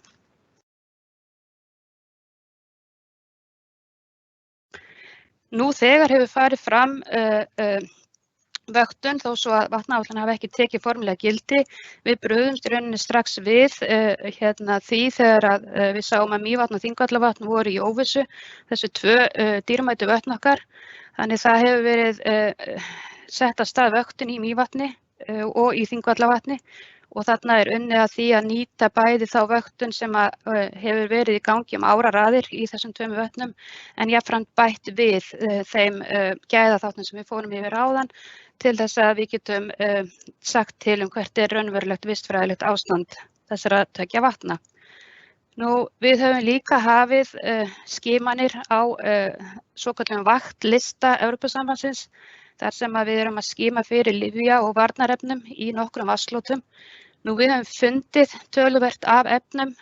Nú þegar hefur farið fram vöktun þó svo að vatnaáætlun hafi ekki tekið formulega gildi. Við brugðumst í rauninni strax við því þegar að við sáum að Mývatn og Þingvallavatn voru í óvissu, þessu 2 dýrmætu vötn okkar. Þannig það hefur verið sett af stað vöktun í Mývatni og í Þingvallavatni og þarna er unnið að því að nýta bæði þá vöktun sem hefur verið í gangi áraraðir í þessum 2 vötnum en jafnframt bætt við þeim gæðaþáttum sem við fórum yfir áðan til þess að við getum sagt til hvert er raunverulegt vistfræðilegt ástand þessara 2 vatna. Nú, við höfum líka hafið skimanir á svokölluðum vaktlista Evrópusambandsins þar sem að við erum að skima fyrir lyfja- og varnarefnum í nokkrum vatnslotum. Nú, við höfum fundið töluvert af efnum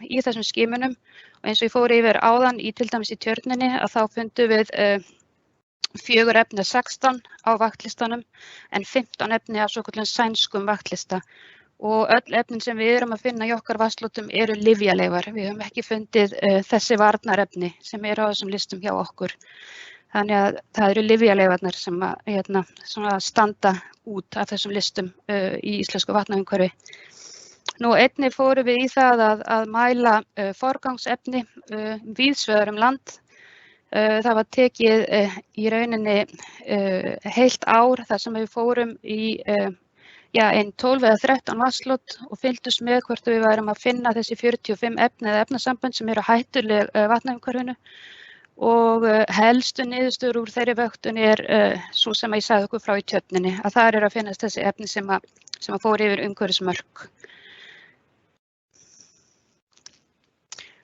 í þessum skimunum og eins og ég fór yfir áðan til dæmis í Tjörninni að þá fundum við 4 efni af 16 á vaktlistanum en 15 efni af svokölluðum sænskum vaktlista. Og öll efnin sem við erum að finna í okkar vatnslotum eru lyfjaleifar. Við höfum ekki fundið þessi varnarefni sem eru á þessum listum hjá okkur. Þannig að það eru lyfjaleifarnir sem að standa út af þessum listum í íslensku vatnaumhverfi. Nú einnig fórum við í það að mæla forgangsefni víðsvegar land. Það var tekið í rauninni heilt ár þar sem við fórum í 12 eða 13 vatnslot og fylgdust með hvort við værum að finna þessi 45 efni eða efnasambönd sem eru hættuleg vatnaumhverfinu. Og helstu niðurstöður úr þeirri vöktun er svo sem ég sagði okkur frá í Tjörninni, að þar eru að finnast þessi efni sem að fór yfir umhverfismörk.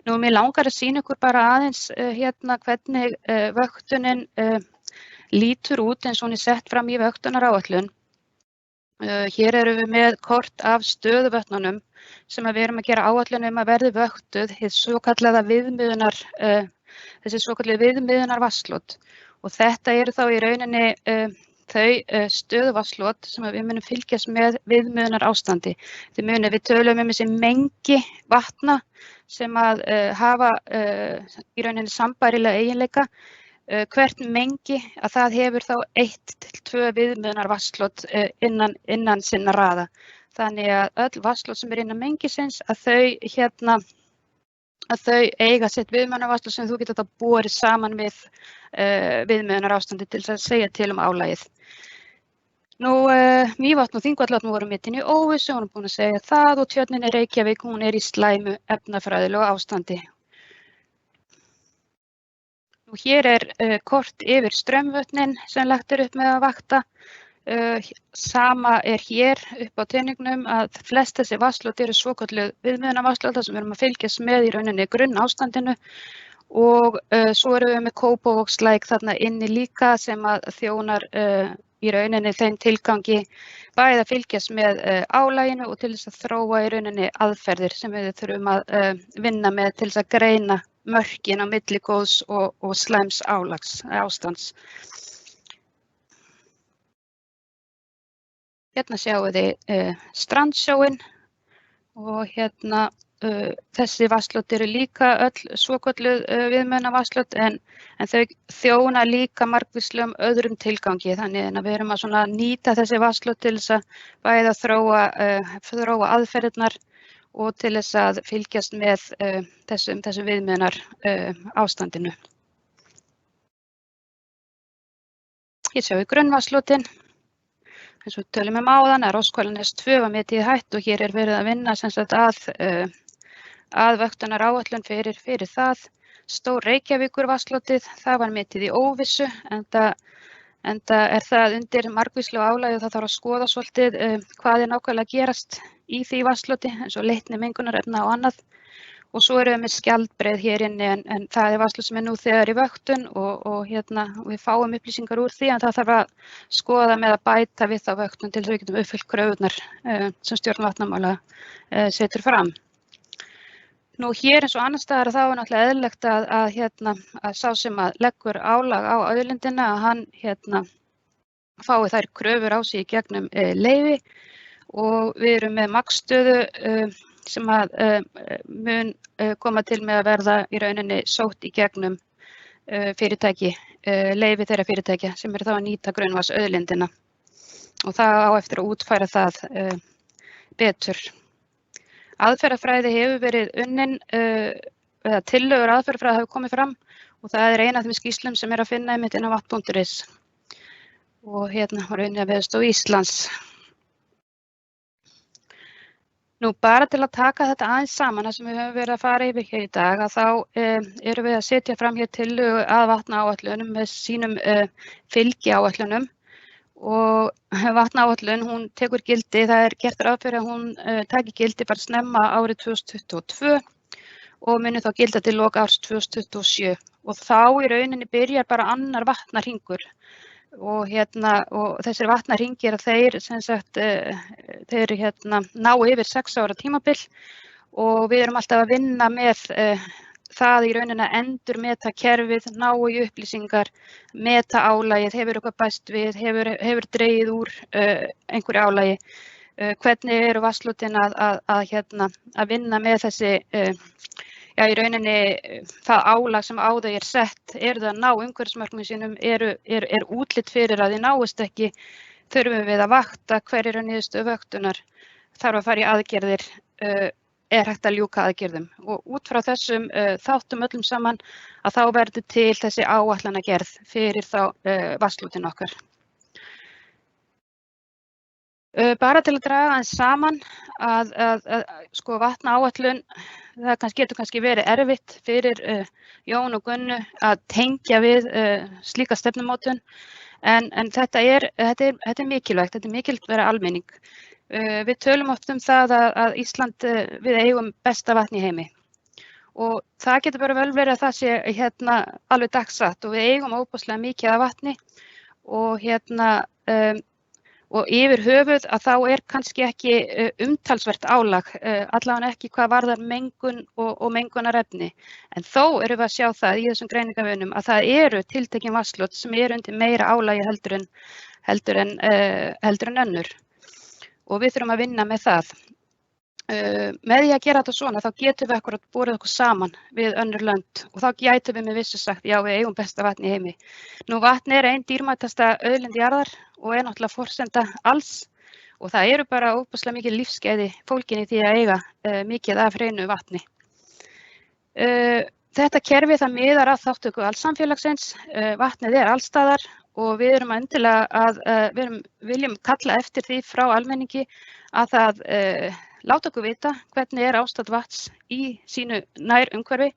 Nú, mér langar að sýna ykkur bara aðeins hvernig vöktunin lítur út eins og hún er sett fram í vöktunaráætlun. Hér erum við með kort af stöðuvötnunum sem við erum að gera áætlun að verði vöktuð, þessi svokölluðu viðmiðunarvatnslot og þetta eru þá í rauninni þau stöðuvatnslot sem við munum fylgjast með viðmiðunarástandi. Við tölum þessi mengi vatna sem að hafa í rauninni sambærilega eiginleika. Hvert mengi að það hefur þá 1 til 2 viðmiðunarvatnslot innan sinna raða. Þannig að öll vatnslot sem innan mengisins að þau eiga sitt viðmiðunarvatnslot sem þú getur þá borið saman við viðmiðunarástandi til að segja til álagið. Nú, Mývatn og Þingvallavatn voru mitt inn í óvissu, hún er búin að segja það og Tjörnin í Reykjavík, hún er í slæmu efnafræðilegu ástandi. Nú, hér er kort yfir straumvötnin sem lagt upp með að vakta. Sama er hér upp á teningnum að flest þessi vatnslot eru svokölluð viðmiðunarvatnslot sem við erum að fylgjast með í rauninni grunnástandinu og svo erum við með Kópavogslæk þarna inni líka sem að þjónar í rauninni þeim tilgangi bæði að fylgjast með álaginu og til þess að þróa í rauninni aðferðir sem við þurfum að vinna með til þess að greina mörkin á milli góðs og slæms ástands. Hérna sjáum við strandsjóin og þessi vatnslot eru líka öll svokölluð viðmiðunarvatnslot en þau þjóna líka margvíslegum öðrum tilgangi þannig að við erum að nýta þessi vatnslot til þess að bæði að þróa aðferðirnar og til þess að fylgjast með þessu viðmiðunar ástandinu. Hér sjáum við grunnvatnslotin. Eins og við tölum áðan að Roskvalnes 2 var metið í hættu og hér verið að vinna sem sagt að vöktunaráætlun fyrir það. Stór Reykjavíkur vatnslotið, það var metið í óvissu, enda það undir margvíslegu álagi og það þarf að skoða svolítið hvað nákvæmlega gerast í því vatnsloti, eins og leitni mengunarefna og annað. Og svo erum við með skjaldbreið hér inni en það vatnslot sem nú þegar í vöktun og við fáum upplýsingar úr því en það þarf að skoða með að bæta við þá vöktun til þess að við getum uppfyllt kröfurnar sem stjórn vatnamála setur fram. Nú hér eins og annars staðar þá náttúrulega eðlilegt að sá sem að leggur álag á auðlindina að hann fái þær kröfur á sig í gegnum leyfi og við erum með magnstöðu sem að mun koma til með að verða í rauninni sótt í gegnum fyrirtæki, leyfi þeirra fyrirtækja sem eru þá að nýta grunnvatnsauðlindina og það á eftir að útfæra það betur. Aðferðafræði hefur verið unnin, eða tillögur aðferðafræði hafa komið fram og það ein af þeim skýrslum sem að finna einmitt inn á vatn.is og var unnið af Veðurstofu Íslands. Nú bara til að taka þetta aðeins saman, það sem við höfum verið að fara yfir hér í dag, að þá erum við að setja fram hér tillögu að vatnaáætlunum með sínum fylgiáætlunum. Og vatnaáætlun, hún tekur gildi, það gert ráð fyrir að hún taki gildi bara snemma árið 2022 og muni þá gilda til lok árs 2027 og þá í rauninni byrjar bara annar vatnahringur og þessir vatnahringir þeir sem sagt þeir ná yfir 6 ára tímabil og við erum alltaf að vinna með það í rauninni að endurmeta kerfið, ná í upplýsingar, meta álagið, hefur eitthvað bæst við, hefur dregið úr einhverju álagi, hvernig eru vatnslotin að vinna með þessi, í rauninni það álag sem á þau sett, eru það að ná umhverfismarkmiðum sínum, er útlit fyrir að þið náist ekki, þurfum við að vakta, hver eru niðurstöður vöktunar, þarf að fara í aðgerðir, er hægt að ljúka aðgerðum og út frá þessum þáttum öllum saman að þá verður til þessi áætlanagerð fyrir þá vatnslotin okkar. Bara til að draga aðeins saman að sko vatnaáætlun, það getur kannski verið erfitt fyrir Jón og Gunnu að tengja við slíka stefnumótun en þetta er mikilvægt, þetta er mikilvægt að vera almenning. Við tölum oft það að Ísland, við eigum besta vatn í heimi og það getur bara vel verið að það sé alveg dagsatt og við eigum óbúslega mikið af vatni og og yfir höfuð að þá kannski ekki umtalsvert álag, allavega ekki hvað varðar mengun og mengunarefni. En þó erum við að sjá það í þessum greiningarvönum að það eru tiltekin vatnslot sem eru undir meira álagi heldur en önnur. Og við þurfum að vinna með það. Með því að gera þetta svona þá getum við akkurat borið okkur saman við önnur lönd og þá gætum við með vissu sagt já við eigum besta vatn í heimi. Nú vatn er ein dýrmætasta auðlind jarðar og er náttúrulega forsenda alls og það eru bara óbúslega mikið lífsgæði fólkin í því að eiga mikið af hreinu vatni. Þetta kerfi það miðar að þátttöku alls samfélagsins, vatnið er allstaðar og við erum við viljum kalla eftir því frá almenningi að það láta okkur vita hvernig er ástand vatns í sínu nær umhverfi.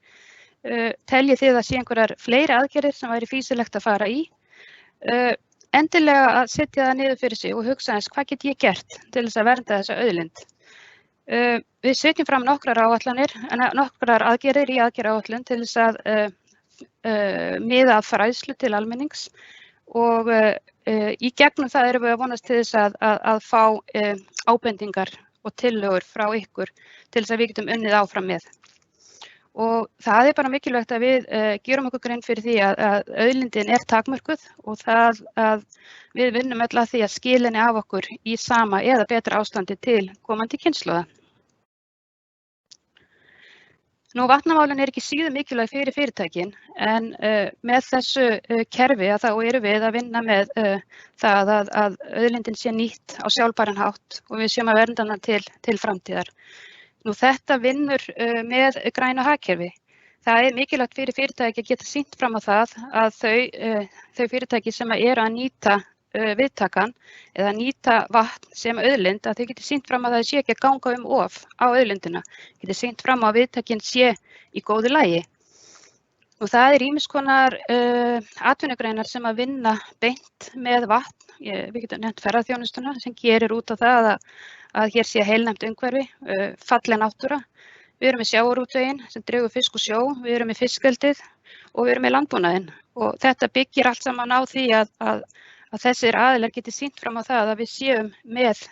Teljið þið að sé einhverjar fleiri aðgerðir sem væri fýsilegt að fara í. Endilega að setja það niður fyrir sig og hugsa eins hvað get ég gert til þess að vernda þessa auðlind. Við setjum fram nokkrar aðgerðir í aðgerðaáætlun til þess að miða að fræðslu til almennings og í gegnum það erum við að vonast til þess að fá ábendingar og tillögur frá ykkur til þess að við getum unnið áfram með. Og það er bara mikilvægt að við gerum okkur grein fyrir því að auðlindin er takmörkuð og það að við vinnum öll að því að skila henni af okkur í sama eða betra ástandi til komandi kynslóða. Nú vatnamálin er ekki síður mikilvæg fyrir fyrirtækin en með þessu kerfi að þá erum við að vinna með það að auðlindin sé nýtt á sjálfbæran hátt og við séum að vernda hana til framtíðar. Nú þetta vinnur með grænu hagkerfi. Það mikilvægt fyrir fyrirtæki að geta sýnt fram á það að þau fyrirtæki sem eru að nýta viðtakan eða nýta vatn sem auðlind, að þau geti sýnt fram á það sé ekki að ganga of á auðlindina, geti sýnt fram á að viðtakin sé í góðu lagi. Og það ýmiss konar atvinnugreinar sem að vinna beint með vatn. Við getum nefnt ferðaþjónustuna sem gerir út á það að hér sé heilnæmt umhverfi, falleg náttúra. Við erum með sjávarútveginn sem dregur fisk úr sjó, við erum með fiskeldið og við erum með landbúnaðinn. Og þetta byggir allt saman á því að þessir aðilar geti sýnt fram á það að við séum með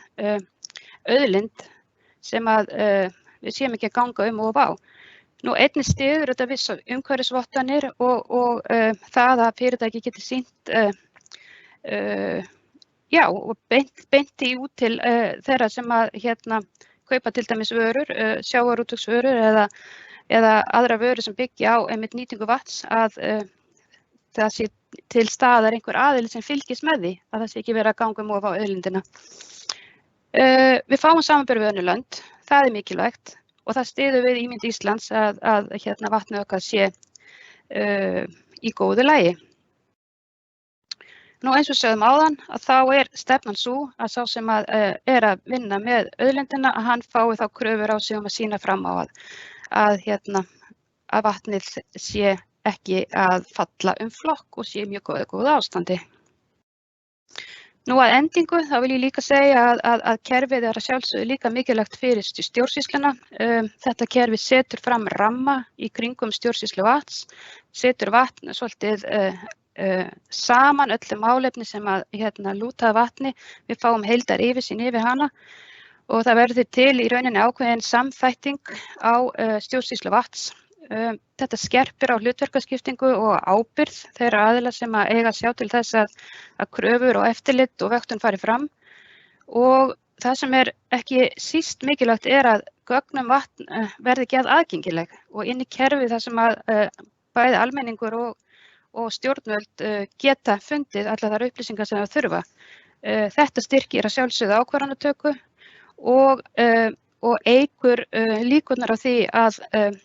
auðlind sem að við séum ekki að ganga of á. Nú einnig styður þetta viss umhverfisvottanir og það að fyrirtæki geti sýnt og beint í út til þeirra sem að kaupa til dæmis vörur, sjávarútvegsvörur eða aðra vörur sem byggja á einmitt nýtingu vatns, að það sé til staðar einhver aðili sem fylgist með því, að það sé ekki verið að ganga of á auðlindina. Við fáum samanburð við önnur lönd, það mikilvægt. Og það styður við ímynd Íslands að vatnið okkar sé í góðu lagi. Nú eins og sögðum áðan að þá stefnan sú að sá sem að vinna með auðlindina að hann fái þá kröfur á sig að sýna fram á að vatnið sé ekki að falla flokk og sé í mjög góðu ástandi. Nú að endingu þá vil ég líka segja að kerfið að sjálfsögðu líka mikilvægt fyrir stjórnsýsluna. Þetta kerfi setur fram ramma í kringum stjórnsýslu vatns, setur vatn svolítið saman öllum málefni sem að lúta að vatni. Við fáum heildar yfirsýn yfir hana og það verður til í rauninni ákveðin samþætting á stjórnsýslu vatns. Þetta skerpir á hlutverkaskiptingu og ábyrgð þeirra aðila sem að eiga að sjá til þess að kröfur og eftirlit og vöktun fari fram. Og það sem ekki síst mikilvægt að gögn vatn verði gerð aðgengileg og inn í kerfi þar sem að bæði almenningur og stjórnvöld geta fundið allar þær upplýsingar sem það þurfa. Þetta styrkir að sjálfsögðu ákvarðanatöku og eykur líkurnar á því að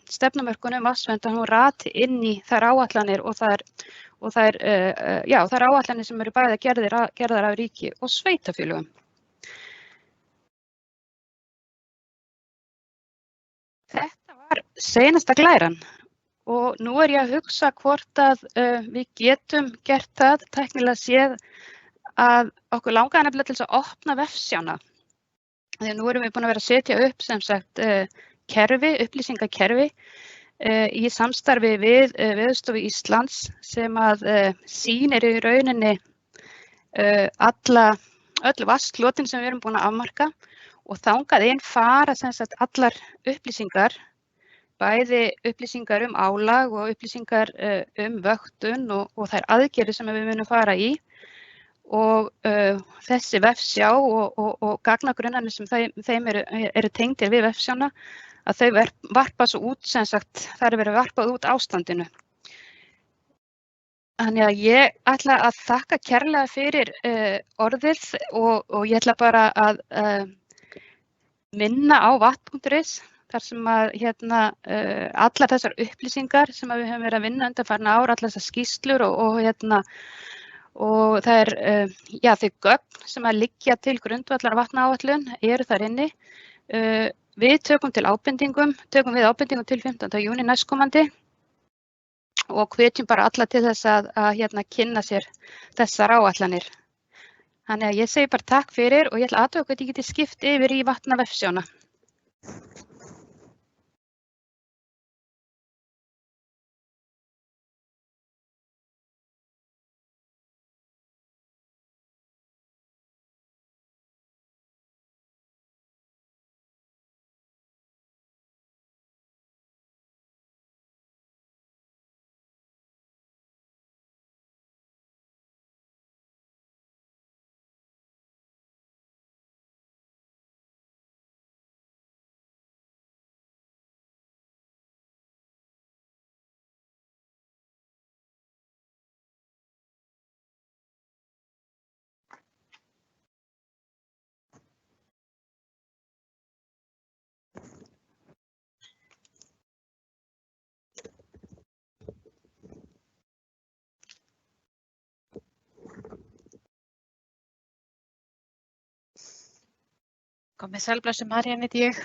stefnumörkun vatnsvernd rati inn í þær áætlanir og þær áætlanir sem eru bæði gerðar af ríki og sveitarfélögum. Þetta var seinasta glæran og nú ég að hugsa hvort að við getum gert það tæknilega séð að okkur langaði nefnilega til þess að opna vefsjána. Þegar nú erum við búin að vera að setja upp sem sagt upplýsingakerfi í samstarfi við Veðurstofu Íslands sem að sýnir í rauninni öll vatnsflotin sem við erum búin að afmarka og þangað inn fara sem sagt allar upplýsingar, bæði upplýsingar álag og upplýsingar vöktun og þær aðgerðir sem við munum fara í. Og þessi vefsjá og gagnagrunnarnir sem þeim eru tengdir við vefsjána, að þau varpa svo út, sem sagt, það verið varpað út ástandinu. Þannig að ég ætla að þakka kærlega fyrir orðið og ég ætla bara að minna á vatn.is, þar sem að allar þessar upplýsingar sem við höfum verið að vinna undanfarna ár, allar þessar skýrslur og það þau gögn sem að liggja til grundvallar vatnaáætlun eru þar inni. Við tökum við ábendingum til 15. júní næstkomandi og hvetjum bara alla til þess að kynna sér þessar áætlanir. Þannig að ég segi bara takk fyrir og ég ætla að athuga hvort ég geti skipt yfir í vatnavefsjána. Komið sæl, blessuð María heiti ég.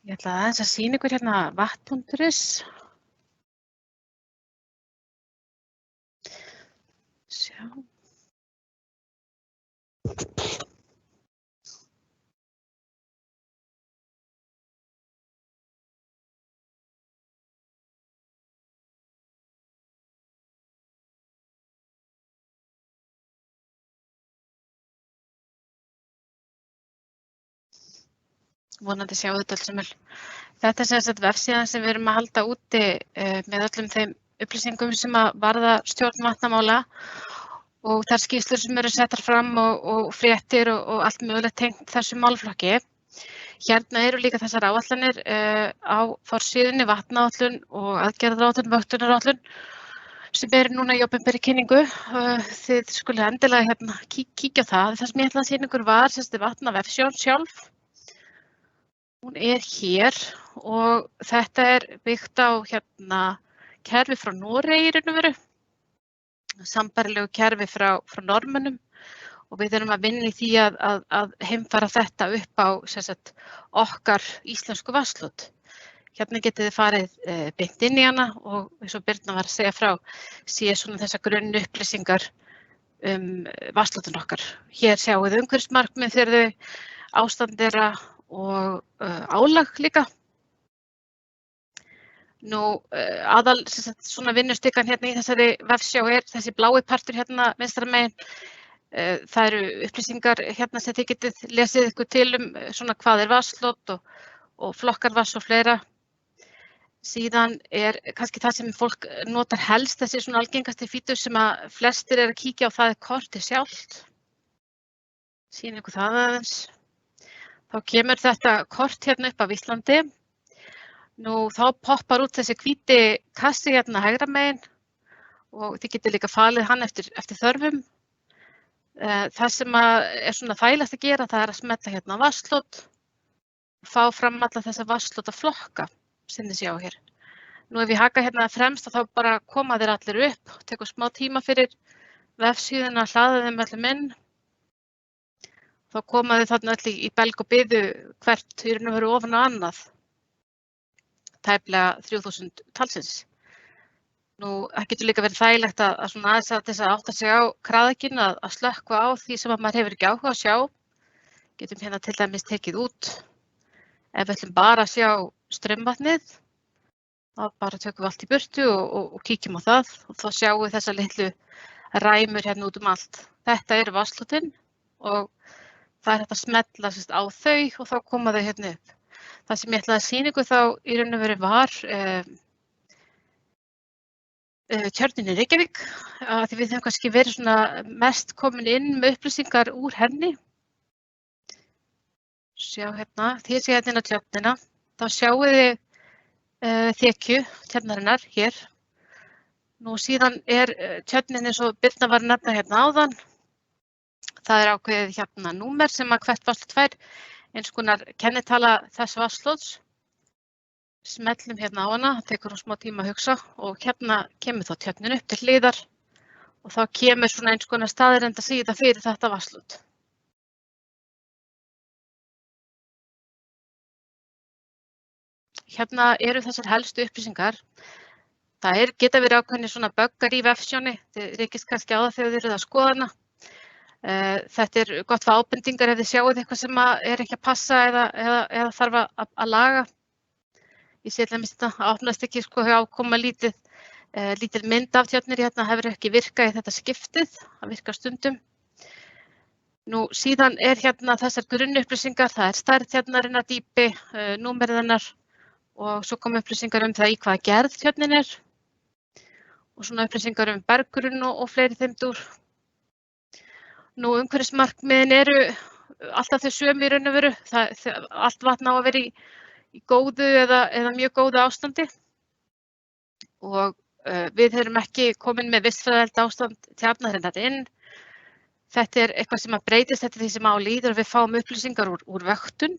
Ég ætla aðeins að sýna ykkur hérna vatn.is. Sjá. Vonandi sjáu þetta alls umvel. Þetta er sem sagt vefsíðan sem við erum að halda úti með öllum þeim upplýsingum sem að varða stjórn vatnamála og þær skýrslur sem eru settar fram og fréttir og allt mögulegt tengt þessu málaflokki. Hérna eru líka þessar áætlanir á forsíðunni vatnaáætlun og aðgerðaáætlun, vöktunaráætlun sem eru núna í opinberri kynningu. Þið skulið endilega hérna kíkja á það. Það sem ég ætlaði að sýna ykkur var sem sagt vatnavefsjón sjálf. Hún er hér og þetta er byggt á hérna kerfi frá Noregi í raun og veru, sambærilegu kerfi frá Norðmönnum og við erum að vinna í því að heimfæra þetta upp á sem sagt okkar íslensku vatnslót. Hérna getið þið farið beint inn í hana og eins og Birna var að segja frá, sé svona þessar grunn upplýsingar vatnslótun okkar. Hér sjáum við umhverfismarkmið fyrir þau, ástand þeirra og álag líka. Nú aðal svona vinnustykan hérna í þessari vefsjá er þessi blái partur hérna vinstra megin. Það eru upplýsingar hérna sem þið getið lesið ykkur til svona hvað er vatnslót og flokkar vatns og fleira. Síðan er kannski það sem fólk notar helst, þessi svona algengasti fítur sem að flestir eru að kíkja á, það er kortið sjálft. Sýnum ykkur það aðeins. Þá kemur þetta kort hérna upp af Íslandi. Nú þá poppar út þessi hvíti kassi hérna hægra megin og þið getið líka falið hann eftir þörfum. Það sem er svona þægilegast að gera, það er að smella hérna á vatnslót og fá fram alla þessa vatnslótaflokka sem þið sjá hér. Nú ef ég haka hérna fremst þá bara koma þeir allir upp, tekur smá tíma fyrir vefsíðuna að hlaða þeim öllum inn. Þá koma þið þarna öll í belg og biðu hvert í raun og veru ofan á annað, tæplega 3000 talsins. Nú, það getur líka verið þægilegt að svona aðeins að þess að átta sig á kraðakinn að slökkva á því sem að maður hefur ekki áhuga að sjá. Getum hérna til dæmis tekið út. Ef við ætlum bara að sjá straumvatnið, þá bara tökum við allt í burtu og kíkjum á það og þá sjáum við þessa litlu ræmur hérna út allt. Þetta eru vatnslótin og það er hægt að smella á þau og þá koma þau hérna upp. Það sem ég ætlaði að sýna ykkur þá í raun og veru var tjörnin í Reykjavík, því við höfum kannski verið svona mest komin inn með upplýsingar úr henni. Sjá hérna, því sé hérna inn á tjörnina, þá sjáum við þekju tjörnarinnar hér. Nú síðan er tjörnin eins og Birna var að nefna hérna áðan. Það er ákveðið hérna númer sem að hvert vatnslót fær, eins konar kennitala þess vatnslóts. Smellum hérna á hana, það tekur smá tíma að hugsa og hérna kemur þá tjörnin upp til hliðar og þá kemur svona eins konar staðreyndasíða fyrir þetta vatnslót. Hérna eru þessar helstu upplýsingar. Það geta verið ákveðnir svona böggar í vefsjónni, þið rekist kannski á það þegar þið eruð að skoða hana. Þetta er gott fyrir ábendingar ef þið sjáuð eitthvað sem er ekki að passa eða þarf að laga. Ég sé til dæmis þetta opnast ekki hjá koma lítil mynd af tjörnir hérna hefur ekki virkað í þetta skiptið, það virkar stundum. Nú síðan er hérna þessar grunnupplýsingar, það er stærð tjörnarinnar, dýpi, númerið hennar og svo koma upplýsingar það í hvaða gerð tjörnin er og svona upplýsingar berggrunn og fleiri þeimdur. Nú umhverfismarkmiðin eru alltaf þau sömu í raun og veru, allt vatn á að vera í góðu eða mjög góðu ástandi og við erum ekki komin með vistfræðilegt ástand tjarnarinnar inn. Þetta er eitthvað sem að breytist eftir því sem á líður og við fáum upplýsingar úr vöktun.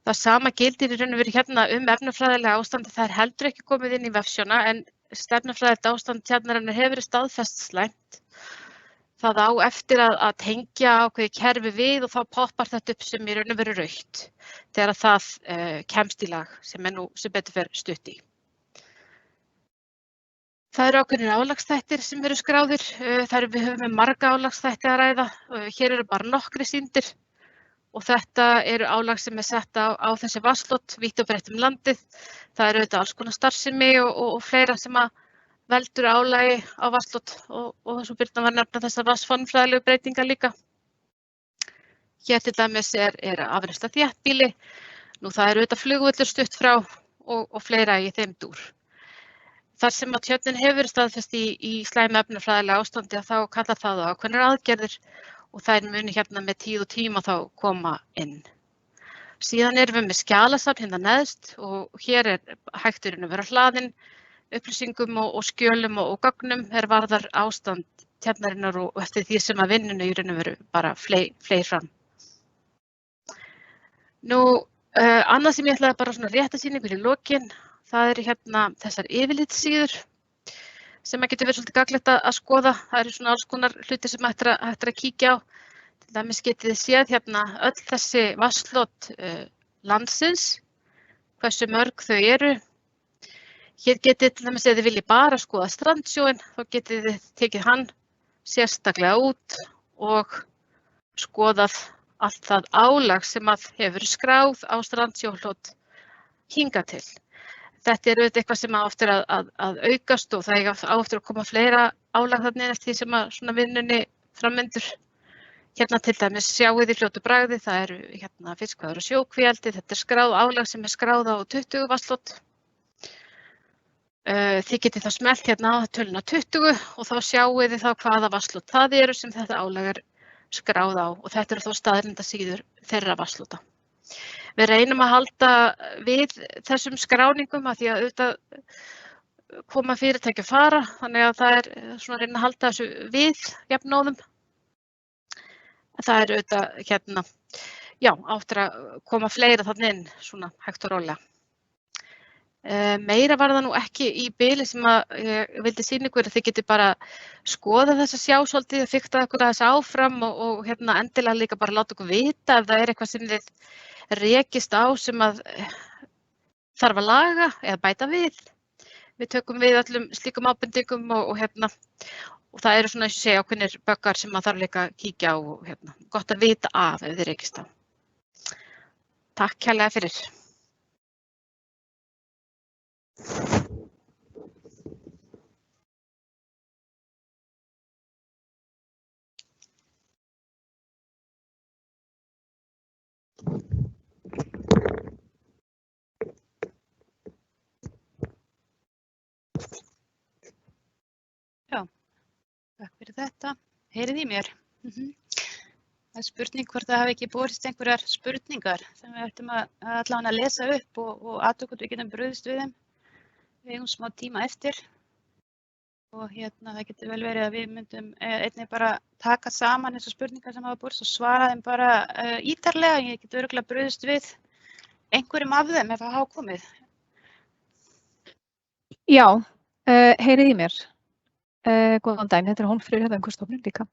Það sama gildir í raun og veru hérna efnafræðilega ástandi, það er heldur ekki komið inn í vefsjóna en stefnafræðilegt ástand tjarnarinnar hefur verið staðfest slæmt. það á eftir að tengja ákveðið kerfi við og þá poppar þetta upp sem í raun og veru rautt þegar það kemst í lag sem nú sem betur fer stutt í. Það eru ákveðnir álagsþættir sem eru skráðir, við höfum marga álagsþætti að ræða, hér eru bara nokkrir sýndir og þetta eru álag sem sett á þessi vatnslot vítt og breitt landið. Það eru auðvitað alls konar starfsemi og fleira sem að veldur álagi á vatnslot og svo Birna var nefna þessar vatnsformfræðilegu breytingar líka. Hér til dæmis er afrennsla þéttbýli, nú það eru auðvitað flugvöllur stutt frá og fleira í þeim dúr. Þar sem að tjörnin hefur staðfest í slæmu efnafræðilega ástandi að þá kallar það á ákveðnar aðgerðir og þær muni hérna með tíð og tíma þá koma inn. Síðan erum við með skjalasafn hérna neðst og hér hægturinn að vera hlaðinn upplýsingum og skjölum og gögnum varðar ástand tjarnarinnar og eftir því sem að vinnunni í raun og veru bara fleir fram. Nú, annað sem ég ætlaði bara svona réttasýningur í lokin, það hérna þessar yfirlitssíður sem að getur verið svolítið gagnlegt að skoða. Það eru svona alls konar hluti sem hægt er að kíkja á. Til dæmis getið þið séð hérna öll þessi vatnslot landsins, hversu mörg þau eru. Hér getið til dæmis ef þið viljið bara skoða strandsjóinn, þá getið þið tekið hann sérstaklega út og skoðað allt það álag sem að hefur skráð á strandsjóhlot hingað til. Þetta auðvitað eitthvað sem á eftir að aukast og það á eftir að koma fleira álag þarna eftir því sem að svona vinnunni framvindur. Hérna til dæmis sjáið í fljótu bragði, það eru hérna fiskveiðar og sjókvíaeldi, þetta skráð álag sem skráð á 20 vatnslot. Þið getið þá smellt hérna á töluna 20 og þá sjáið þið þá hvaða vatnslot það eru sem þetta álag skráð á og þetta eru þá staðreyndasíður þeirra vatnslota. Við reynum að halda við þessum skráningum af því að auðvitað koma fyrirtæki að fara, þannig að það svona að reyna að halda þessu við jafnóðum. Það auðvitað hérna, já, áttur að koma fleira þarna inn, svona hægt og rólega. Meira var það nú ekki í bili sem að ég vildi sýna ykkur að þið getið bara skoða þessa sjá svolítið og fikta ykkur aðeins áfram og hérna endilega líka bara láta ykkur vita ef það eitthvað sem þið rekist á sem að þarf að laga eða bæta við. Við tökum við öllum slíkum ábendingum og hérna og það eru svona eins og segja ákveðnir böggar sem að þarf líka að kíkja á og hérna gott að vita af ef þið rekist á. Takk kærlega fyrir. Já, takk fyrir þetta. Heyrið í mér. Það spurning hvort það hafi ekki borist einhverjar spurningar sem við ættum að allavega lesa upp og athuga hvort við getum brugðist við þeim. Við eigum smá tíma eftir og hérna það getur vel verið að við myndum einnig bara taka saman þessar spurningar sem hafa borist og svara þeim bara ítarlega. Ég get örugglega brugðist við einhverjum af þeim ef það hafa komið. Já, heyrið í mér. Góðan daginn, þetta Hólmfríður hérna Umhverfisstofnun líka.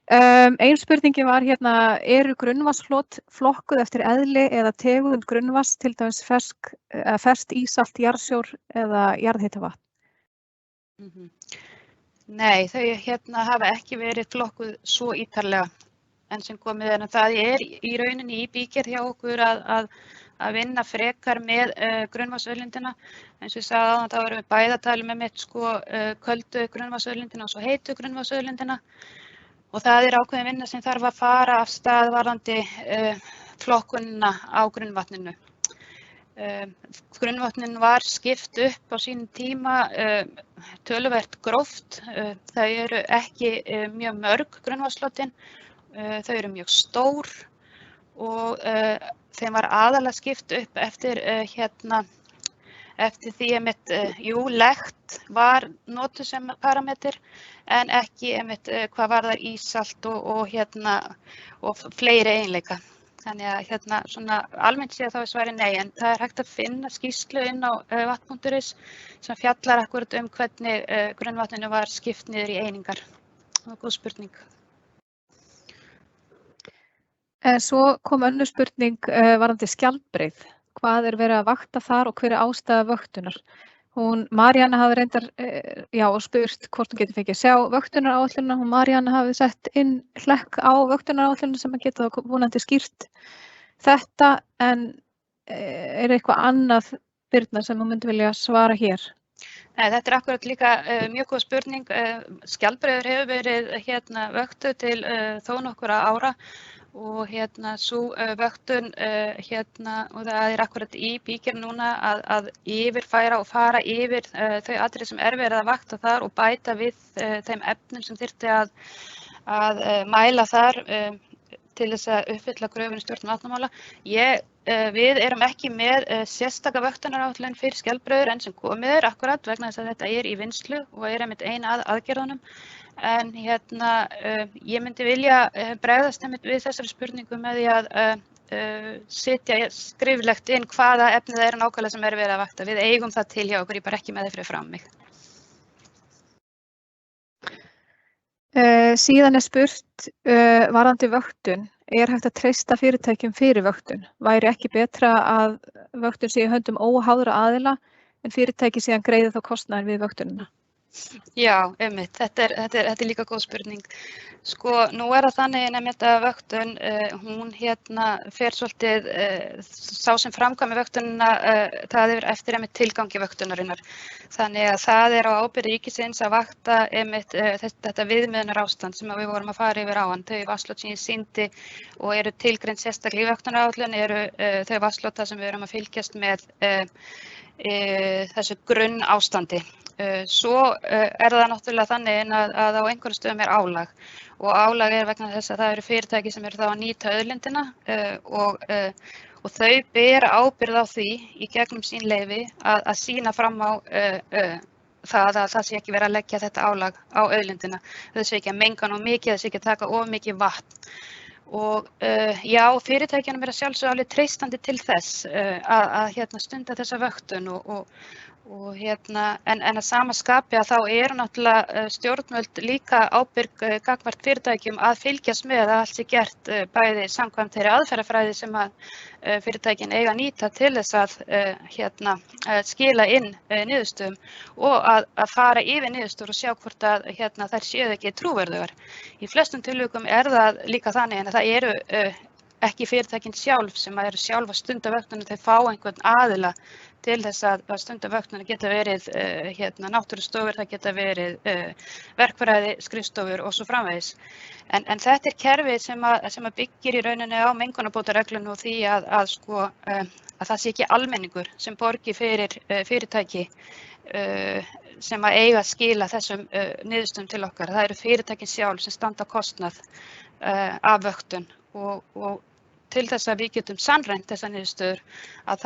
Ein spurningi var hérna, eru grunnvatnsflot flokkuð eftir eðli eða tegund grunnvatns, til dæmis ferskt ísalt, jarðsjór eða jarðhitavatn? Nei, þau hérna hafa ekki verið flokkuð svo ítarlega enn sem komið en það í rauninni í bígerð hjá okkur að vinna frekar með grunnvatnsauðlindina. Eins og ég sagði áðan, þá erum við bæði að tala með köldu grunnvatnsauðlindina og svo heitu grunnvatnsauðlindina. Og það ákveðin vinna sem þarf að fara af stað varðandi flokkunina á grunnvatninu. Grunnvatnin var skipt upp á sínum tíma töluvert gróft. Þau eru ekki mjög mörg grunnvatnslotin, þau eru mjög stór og þeim var aðalega skipt upp eftir því lekt var notuð sem parameter en ekki hvað varðar ísalt og fleiri eiginleika. Þannig að svona almennt séð þá svarið nei, en það hægt að finna skýrslu inn á vatn.is sem fjallar akkúrat hvernig grunnvatninu var skipt niður í einingar. Það var góð spurning. En svo kom önnur spurning varðandi skjaldbreið. Hvað verið að vakta þar og hver ástæða vöktunar? Maríanna hafði reyndar og spurt hvort hún getur fengið að sjá vöktunaráætlunina. Maríanna hafði sett inn hlekk á vöktunaráætlunina sem að geta vonandi skýrt þetta, en eitthvað annað, Birna, sem þú myndi vilja svara hér? Nei, þetta akkurat líka mjög góð spurning. Skjaldbreiður hefur verið vöktuð til þó nokkura ára og sú vöktun og það akkurat í bígerð núna að yfirfæra og fara yfir þau atriði sem verið að vakta þar og bæta við þeim efnum sem þyrfti að mæla þar til þess að uppfylla kröfur stjórn vatnamála. Við erum ekki með sérstaka vöktunaráætlun fyrir skjaldbreiður enn sem komið akkurat vegna þess að þetta í vinnslu og einmitt ein aðgerðunum. En ég myndi vilja bregðast við þessari spurningu með því að setja skriflegt inn hvaða efni það nákvæmlega sem verið að vakta. Við eigum það til hjá okkur, ég bara ekki með það fyrir fram mig. Síðan spurt varðandi vöktun. Hægt að treysta fyrirtækjum fyrir vöktun? Væri ekki betra að vöktun sé í höndum óháðra aðila en fyrirtæki síðan greiði þá kostnaðinn við vöktunina? Já, einmitt. Þetta er líka góð spurning. Sko, nú það þannig að vöktun, hún fer svolítið, sá sem framkvæmir vöktunina, það eftir tilgangi vöktunarinnar. Þannig að það á ábyrgð ríkisins að vakta þetta viðmiðunarástand sem við vorum að fara yfir áðan. Þau vatnslot sem ég sýndi og eru tilgreind sérstaklega í vöktunaráætlun eru þau vatnslota sem við erum að fylgjast með þessu grunnástandi. Svo það náttúrulega þannig að á einhverjum stöðum álag og álag vegna þess að það eru fyrirtæki sem eru þá að nýta auðlindina og þau bera ábyrgð á því í gegnum sín leyfi að sýna fram á það að það sé ekki verið að leggja þetta álag á auðlindina. Það sé ekki að menga nóg mikið, það sé ekki að taka of mikið vatn. Og fyrirtækjunum að sjálfsögðu alveg treystandi til þess að stunda þessa vöktun en að sama skapi að þá náttúrulega stjórnvöld líka ábyrg gagnvart fyrirtækjum að fylgjast með að allt sé gert bæði samkvæmt þeirri aðferðafræði sem að fyrirtækin eiga að nýta til þess að skila inn niðurstöðum og að fara yfir niðurstöður og sjá hvort að þær séu ekki trúverðugar. Í flestum tilvikum það líka þannig en að það eru ekki fyrirtækin sjálf sem eru sjálf að stunda vöktunum, þau fá einhvern aðila til þess að stunda vöktunum. Geta verið náttúrustofur, það geta verið verkfræði, skrifstofur og svo framvegis. En þetta kerfi sem að byggir í rauninni á mengunarbótareglunum og því að það sé ekki almenningur sem borgi fyrir fyrirtæki sem að eiga að skila þessum niðurstöðum til okkar. Það eru fyrirtækin sjálf sem standa kostnað af vöktun og til þess að við getum sannrænt þessar niðurstöður að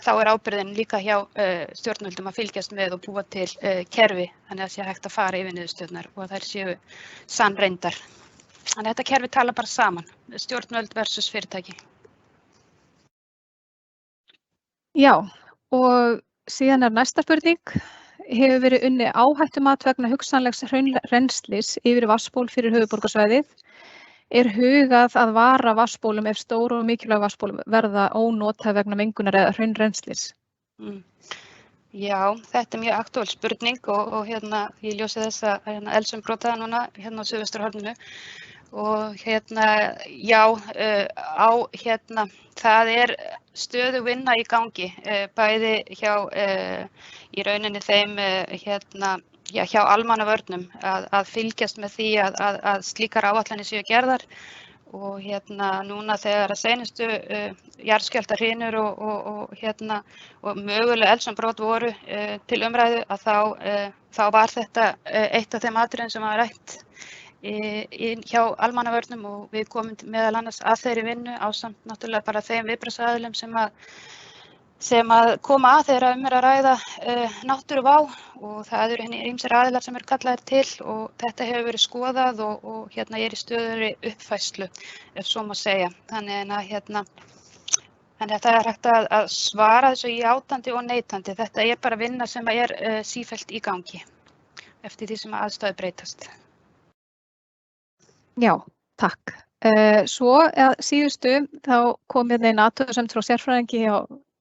þá ábyrgðin líka hjá stjórnvöldum að fylgjast með og búa til kerfi þannig að sé hægt að fara yfir niðurstöðunar og að þær séu sannreyndar. Þannig að þetta kerfi tala bara saman, stjórnvöld versus fyrirtæki. Já, og síðan næsta spurning. Hefur verið unnið áhættumat vegna hugsanlegs hraunrennslis yfir vatnsból fyrir höfuðborgarsvæðið? Hugað að vara vatnsbólum ef stóru og mikilvæg vatnsbólum verða ónotað vegna mengunar eða hraunrennslis? Já, þetta mjög aktúal spurning og ég ljósi þess að eldsumbrotaða núna á Suðvesturhorninu og það stöðug vinna í gangi bæði hjá í rauninni þeim hjá almannavörnum að fylgjast með því að slíkar áætlanir séu gerðar og núna þegar að seinustu jarðskjálftahrynur og möguleg eldsumbrot voru til umræðu að þá var þetta eitt af þeim atriðum sem var rætt hjá almannavörnum og við komum meðal annars að þeirri vinnu ásamt náttúrulega bara þeim viðbragðsaðilum sem að koma að þegar að ræða náttúruvá og það eru ýmsir aðilar sem eru kallaðir til og þetta hefur verið skoðað og ég í stöðugri uppfærslu ef svo má segja. Þannig að það hægt að svara þessu játandi og neitandi. Þetta bara vinna sem sífellt í gangi eftir því sem aðstæður breytast. Já, takk. Svo að síðustu þá kom hérna inn athugasemd frá sérfræðingi hjá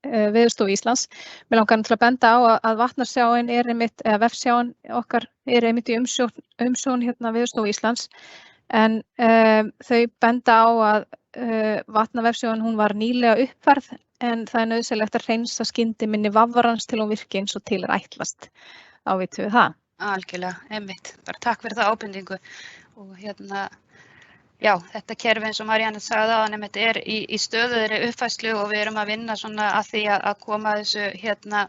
Veðurstofu Íslands. Mig langar til að benda á að vatnasjáin er einmitt, eða vefsjáin okkar er einmitt í umsjón hérna Veðurstofu Íslands, en þau benda á að vatnavefsjáin hún var nýlega uppfærð, en það er nauðsynlegt að hreinsa skyndiminni vafrans til hún virki eins og til er ætlast. Ávitum við það? Algjörlega, einmitt. Bara takk fyrir það ábendingu. Og hérna, já, þetta kerfi eins og Maríanne sagði áðan einmitt er í stöðugri uppfærslu og við erum að vinna svona að því að koma þessu hérna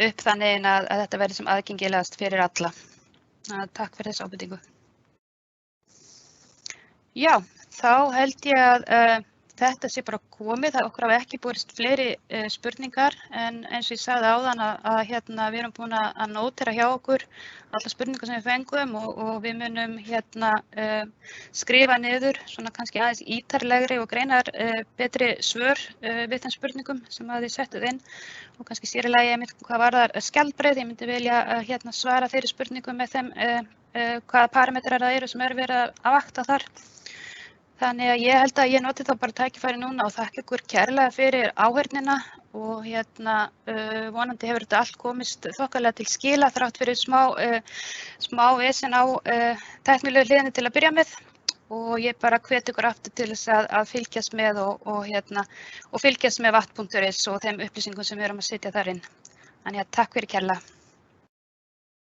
upp þannig að þetta verði sem aðgengilegast fyrir alla. Takk fyrir þessu ábendingu. Já, þá held ég að þetta sé bara komið. Það okkur hafa ekki borist fleiri spurningar, en eins og ég sagði áðan að hérna við erum búin að nótera hjá okkur alla spurningar sem við fengum og við munum hérna skrifa niður svona kannski aðeins ítarlegri og greinar betri svör við þeim spurningum sem að þið settuð inn, og kannski sér í lagi hvað varðar skjaldbreið. Ég myndi vilja hérna svara þeirri spurningum með þeim hvaða parametrar það eru sem verið að vakta þar. Þannig að ég held að ég noti þá bara tækifæri núna og þakka ykkur kærlega fyrir áheyrnina og hérna vonandi hefur þetta allt komist þokkalega til skila þrátt fyrir smá vesen á tæknilegu hliðinni til að byrja með, og ég bara hvet ykkur aftur til þess að fylgjast með og fylgjast með vatn.is og þeim upplýsingum sem við erum að setja þar inn. Þannig að takk fyrir kærlega.